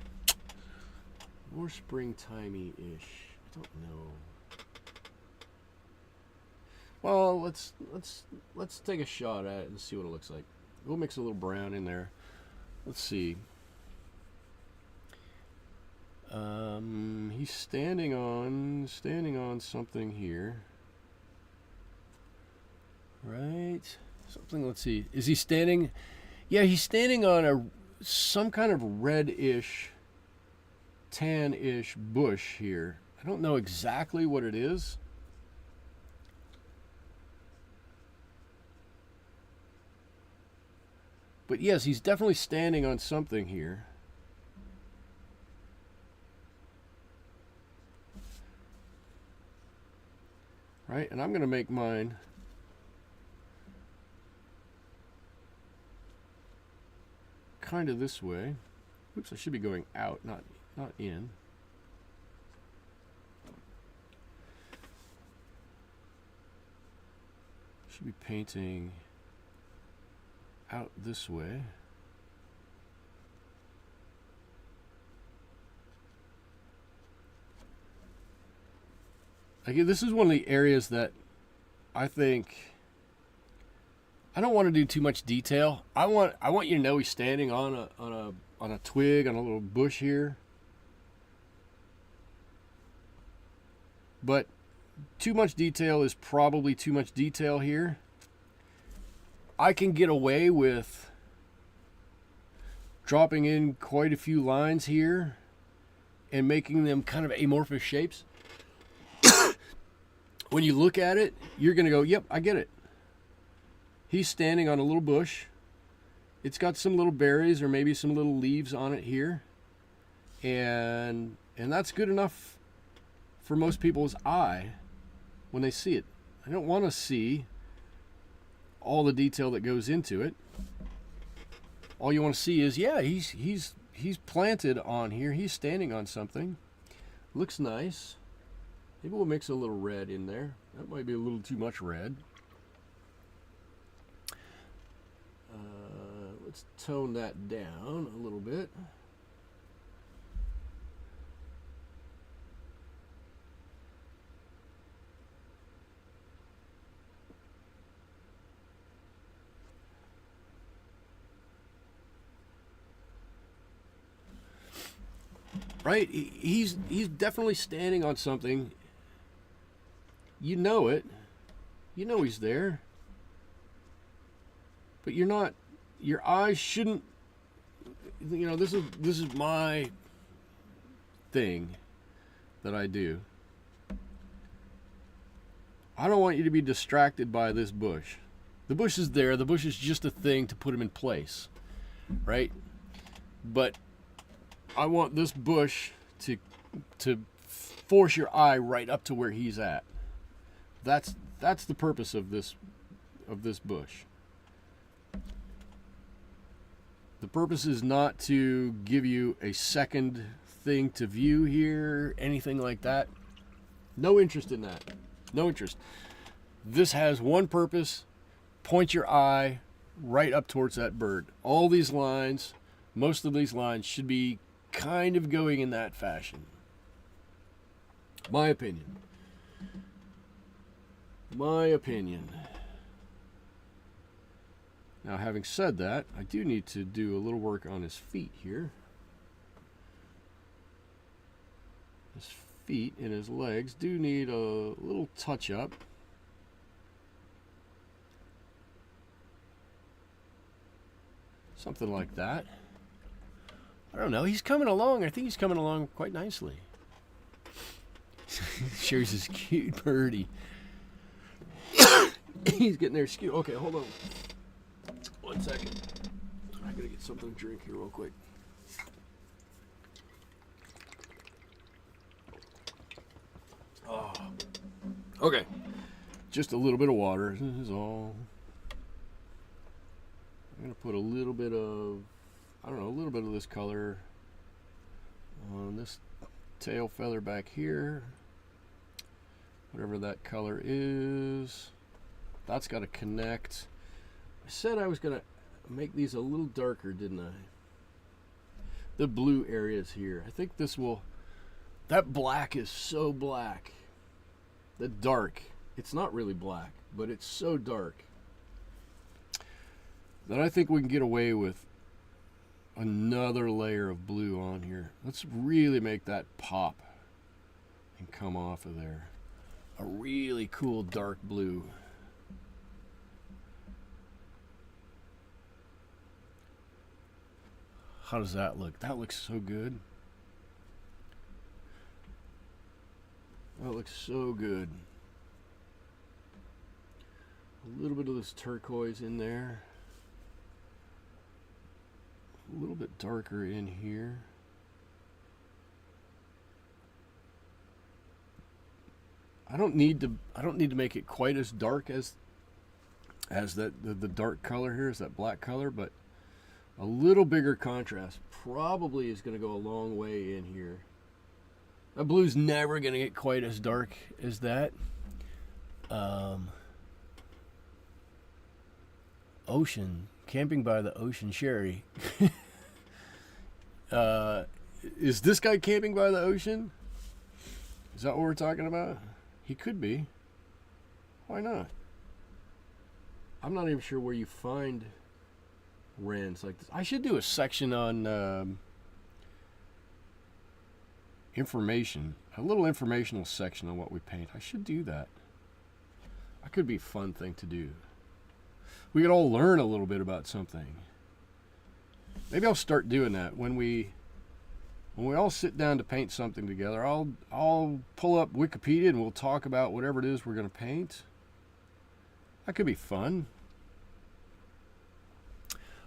More springtimey-ish. I don't know. Well, let's take a shot at it and see what it looks like. We'll mix a little brown in there. Let's see. He's standing on something here. Right? Something, let's see. Is he standing? Yeah, he's standing on some kind of reddish, tan-ish bush here. I don't know exactly what it is. But yes, he's definitely standing on something here. Right, and I'm going to make mine kind of this way. Oops, I should be going out, not in. Should be painting out this way. Again, this is one of the areas that I think I don't want to do too much detail. I want you to know he's standing on a twig, on a little bush here. But too much detail is probably too much detail here. I can get away with dropping in quite a few lines here and making them kind of amorphous shapes. When you look at it, you're going to go, yep, I get it. He's standing on a little bush. It's got some little berries or maybe some little leaves on it here. And that's good enough for most people's eye when they see it. I don't want to see all the detail that goes into it. All you want to see is, yeah, he's planted on here. He's standing on something. Looks nice. Maybe we'll mix a little red in there. That might be a little too much red. Let's tone that down a little bit. Right? He's definitely standing on something. You know it. You know he's there. But you're not, your eyes shouldn't, you know, this is my thing that I do. I don't want you to be distracted by this bush. The bush is there. The bush is just a thing to put him in place. right? But I want this bush to force your eye right up to where he's at. That's the purpose of this bush. The purpose is not to give you a second thing to view here, anything like that. No interest in that. No interest. This has one purpose: point your eye right up towards that bird. All these lines, most of these lines should be kind of going in that fashion. My opinion. My opinion. Now, having said that, I do need to do a little work on his feet here. His feet and his legs do need a little touch up. Something like that. I don't know. He's coming along. I think he's coming along quite nicely. Shares his cute birdie. He's getting there. Okay, hold on. 1 second. I gotta get something to drink here real quick. Oh. Okay. Just a little bit of water. This is all. I'm gonna put a little bit of, I don't know, a little bit of this color on this tail feather back here. Whatever that color is. That's got to connect. I said I was going to make these a little darker, didn't I? The blue areas here. I think this will, that black is so black. The dark, it's not really black, but it's so dark that I think we can get away with another layer of blue on here. Let's really make that pop and come off of there. A really cool dark blue. How does that look? That looks so good. That looks so good. A little bit of this turquoise in there. A little bit darker in here. I don't need to make it quite as dark as the dark color here, is that black color, but a little bigger contrast probably is going to go a long way in here. That blue's never going to get quite as dark as that. Ocean, camping by the ocean, Sherry. Is this guy camping by the ocean? Is that what we're talking about? He could be. Why not? I'm not even sure where you find Wrens like this. I should do a section on information, a little informational section on what we paint. I should do that. That could be a fun thing to do. We could all learn a little bit about something. Maybe I'll start doing that when we all sit down to paint something together. I'll pull up Wikipedia and we'll talk about whatever it is we're going to paint. That could be fun.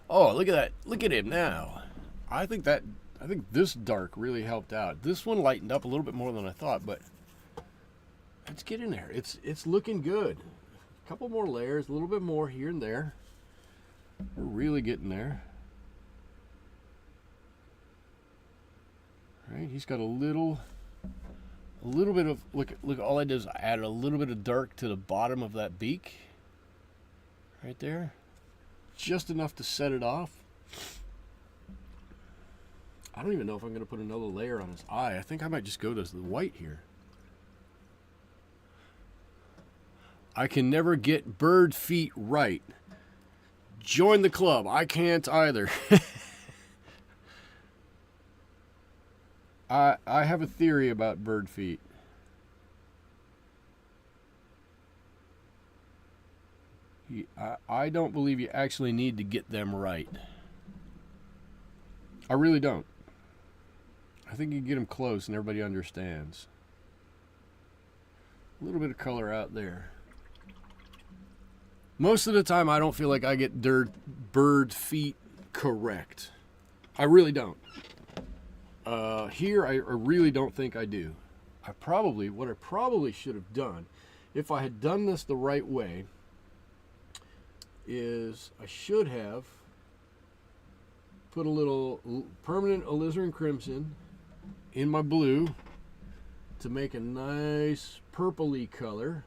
Oh, look at that. Look at him now. I think this dark really helped out. This one lightened up a little bit more than I thought, but let's get in there. It's looking good. A couple more layers, a little bit more here and there. We're really getting there. Right, he's got a little bit of, look, all I did is I added a little bit of dark to the bottom of that beak. Right there. Just enough to set it off. I don't even know if I'm going to put another layer on his eye. I think I might just go to the white here. I can never get bird feet right. Join the club. I can't either. I have a theory about bird feet. I don't believe you actually need to get them right. I really don't. I think you get them close and everybody understands. A little bit of color out there. Most of the time I don't feel like I get bird feet correct. I really don't. Here, I really don't think I do. What I probably should have done, if I had done this the right way, is I should have put a little permanent alizarin crimson in my blue to make a nice purpley color,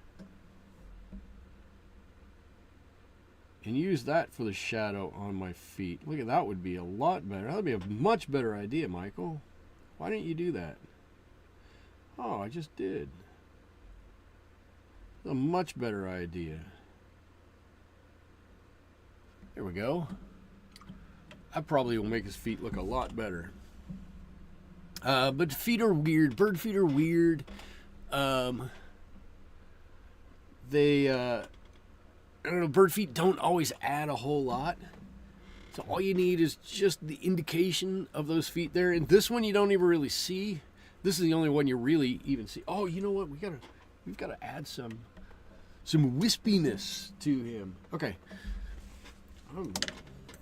and use that for the shadow on my feet. Look at that, would be a lot better. That would be a much better idea, Michael. Why didn't you do that? Oh, I just did. A much better idea. There we go. That probably will make his feet look a lot better. But feet are weird. Bird feet are weird. I don't know, bird feet don't always add a whole lot. So all you need is just the indication of those feet there. And this one you don't even really see. This is the only one you really even see. Oh, you know what? We've got to add some wispiness to him. Okay. I'm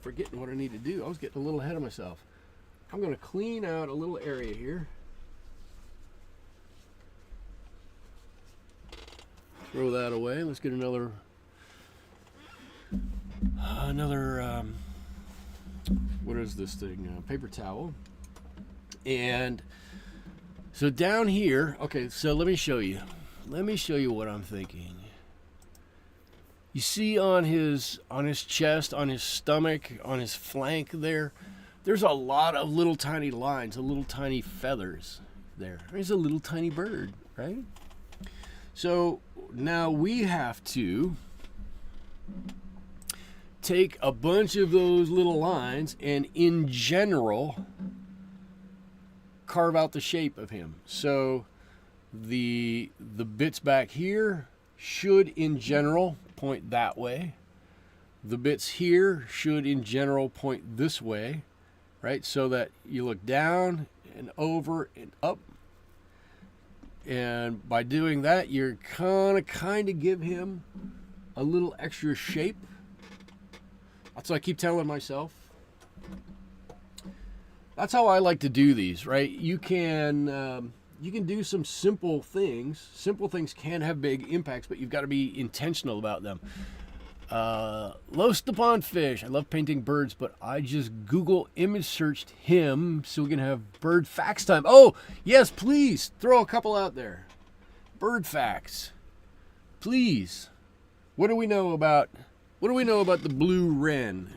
forgetting what I need to do. I was getting a little ahead of myself. I'm going to clean out a little area here. Throw that away. Let's get another what is this thing? Paper towel. And so down here, okay, so let me show you. Let me show you what I'm thinking. You see on his chest, on his stomach, on his flank there's a lot of little tiny lines, little tiny feathers there. He's a little tiny bird, right? So now we have to take a bunch of those little lines and in general carve out the shape of him. So the bits back here should in general point that way. The bits here should in general point this way, right? So that you look down and over and up. And by doing that, you're kind of give him a little extra shape. That's what I keep telling myself. That's how I like to do these, right? You can do some simple things. Simple things can have big impacts, but you've got to be intentional about them. Los the Pondfish. I love painting birds, but I just Google image searched him so we can have bird facts time. Oh, yes, please throw a couple out there. Bird facts. Please. What do we know about the blue wren?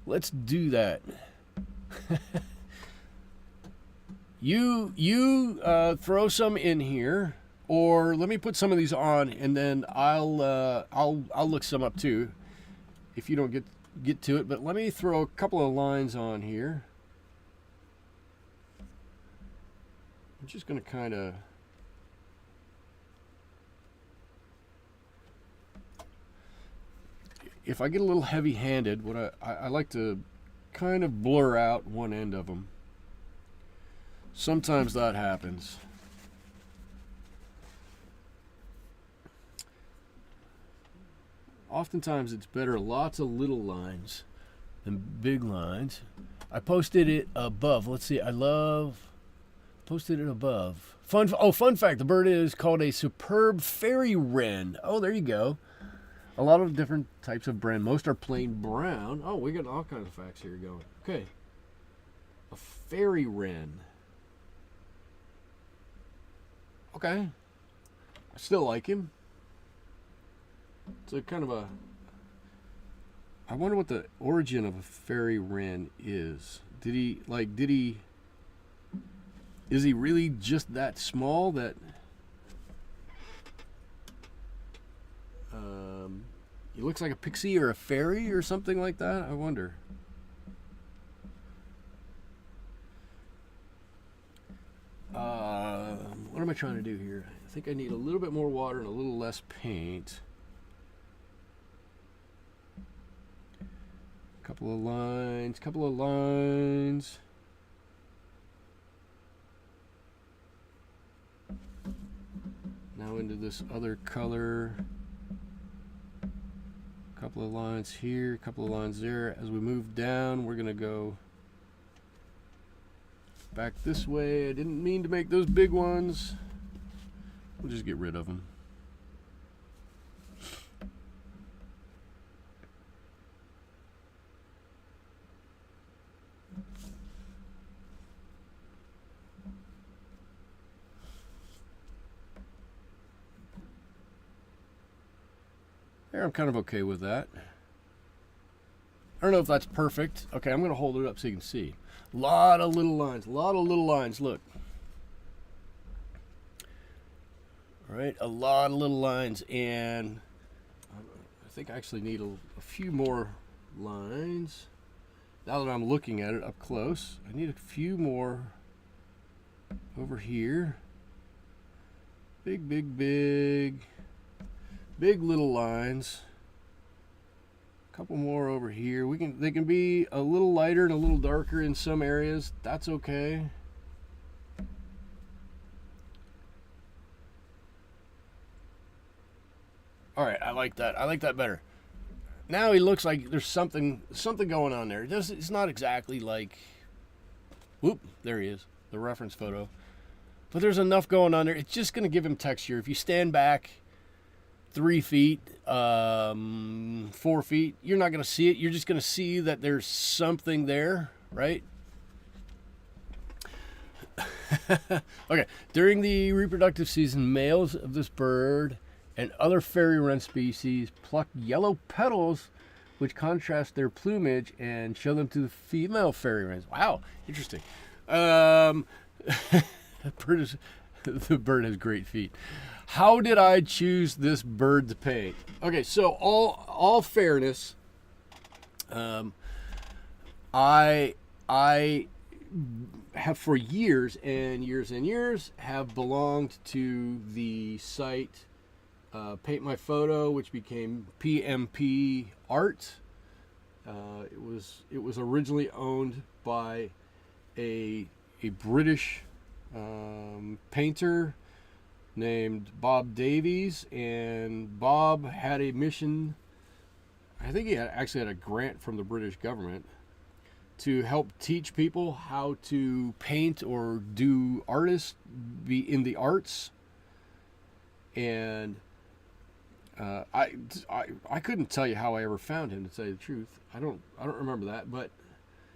Let's do that. You throw some in here, or let me put some of these on, and then I'll look some up too, if you don't get to it. But let me throw a couple of lines on here. I'm just going to kind of. If I get a little heavy-handed, what I like to kind of blur out one end of them. Sometimes that happens. Oftentimes it's better lots of little lines than big lines. I posted it above. Let's see. Posted it above. Fun fact. The bird is called a superb fairy wren. Oh, there you go. A lot of different types of wren. Most are plain brown. Oh, we got all kinds of facts here going. Okay. A fairy wren. Okay. I still like him. It's a kind of a... I wonder what the origin of a fairy wren is. Is he really just that small that... he looks like a pixie or a fairy or something like that? I wonder. What am I trying to do here? I think I need a little bit more water and a little less paint. Couple of lines. Now into this other color. couple of lines here, a couple of lines there. As we move down, we're gonna go back this way. I didn't mean to make those big ones. We'll just get rid of them. There, I'm kind of okay with that. I don't know if that's perfect. Okay, I'm going to hold it up so you can see. A lot of little lines, look. All right, a lot of little lines, and I think I actually need a few more lines. Now that I'm looking at it up close, I need a few more over here. Big little lines. A couple more over here. They can be a little lighter and a little darker in some areas. That's okay. All right, I like that. I like that better. Now he looks like there's something going on there. It's not exactly like, whoop, there he is, the reference photo. But there's enough going on there. It's just going to give him texture. If you stand back 3 feet, 4 feet, you're not going to see it. You're just going to see that there's something there, right? Okay. During the reproductive season, males of this bird and other fairy wren species pluck yellow petals which contrast their plumage and show them to the female fairy wrens. Wow, interesting. The bird has great feet. How did I choose this bird to paint? Okay, so all fairness, I have for years and years have belonged to the site Paint My Photo, which became PMP Art. It was originally owned by a British painter named Bob Davies, and Bob had a mission. I think he actually had a grant from the British government to help teach people how to paint or do be in the arts. And I couldn't tell you how I ever found him, to tell you the truth. I don't remember that, but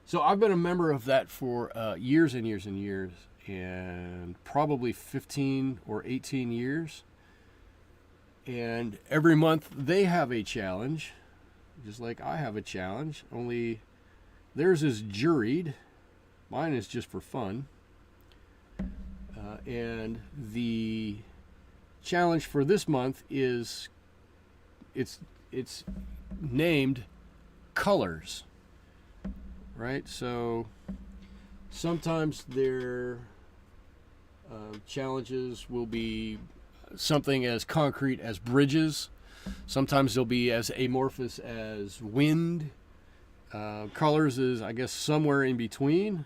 so I've been a member of that for years and years and years, and probably 15 or 18 years. And every month they have a challenge, just like I have a challenge, only theirs is juried. Mine is just for fun. And the challenge for this month is it's named colors, right? So sometimes their challenges will be something as concrete as bridges. Sometimes they'll be as amorphous as wind. Colors is, I guess, somewhere in between.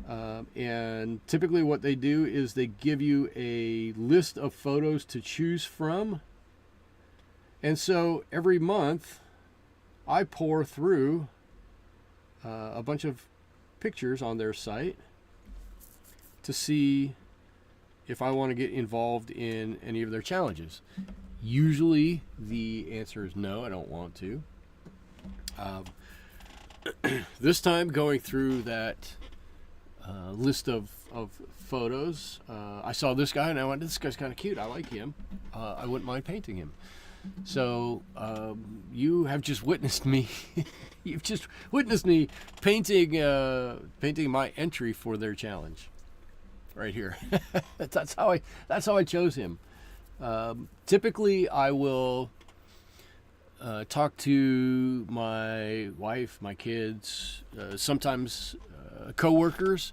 And typically what they do is they give you a list of photos to choose from. And so every month I pour through a bunch of pictures on their site to see if I want to get involved in any of their challenges. Usually the answer is no, I don't want to. This time, going through that list of photos, I saw this guy and I went, this guy's kind of cute, I like him, I wouldn't mind painting him. So you have just witnessed me you've just witnessed me painting my entry for their challenge right here. that's how I chose him. Typically I will talk to my wife, my kids, sometimes co-workers,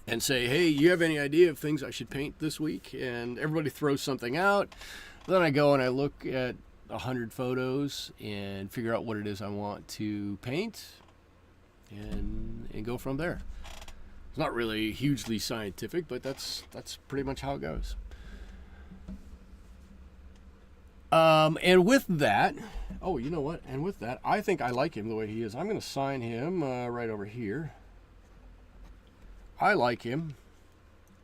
and say, hey, you have any idea of things I should paint this week? And everybody throws something out. Then I go and I look at 100 photos and figure out what it is I want to paint, and go from there. It's not really hugely scientific, but that's pretty much how it goes. And with that, oh, you know what? And with that, I think I like him the way he is. I'm going to sign him right over here. I like him.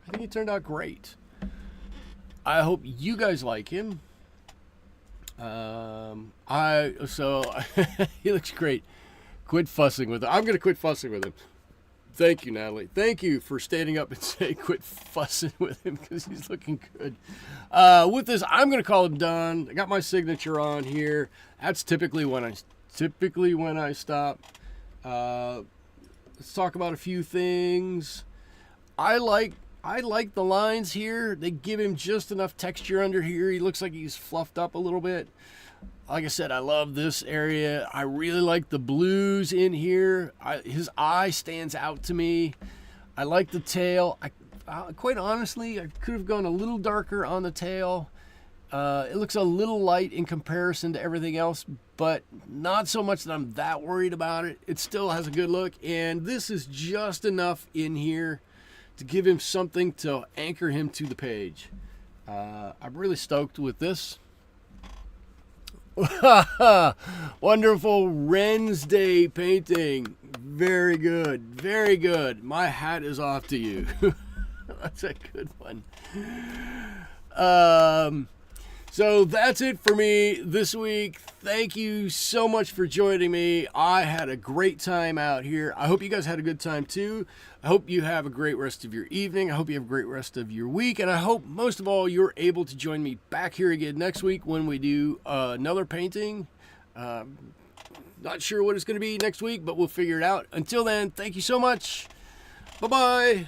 I think he turned out great. I hope you guys like him. He looks great. Quit fussing with him. I'm going to quit fussing with him. Thank you, Natalie. Thank you for standing up and saying quit fussing with him because he's looking good. With this, I'm going to call him done. I got my signature on here. That's typically when I stop. Let's talk about a few things. I like the lines here. They give him just enough texture under here. He looks like he's fluffed up a little bit. Like I said, I love this area. I really like the blues in here. His eye stands out to me. I like the tail. Quite honestly, I could have gone a little darker on the tail. It looks a little light in comparison to everything else, but not so much that I'm that worried about it. It still has a good look, and this is just enough in here to give him something to anchor him to the page. I'm really stoked with this. Wonderful Wren's Day painting. Very good. Very good. My hat is off to you. That's a good one. So that's it for me this week. Thank you so much for joining me. I had a great time out here. I hope you guys had a good time too. I hope you have a great rest of your evening. I hope you have a great rest of your week. And I hope most of all you're able to join me back here again next week when we do another painting. Not sure what it's going to be next week, but we'll figure it out. Until then, thank you so much. Bye-bye.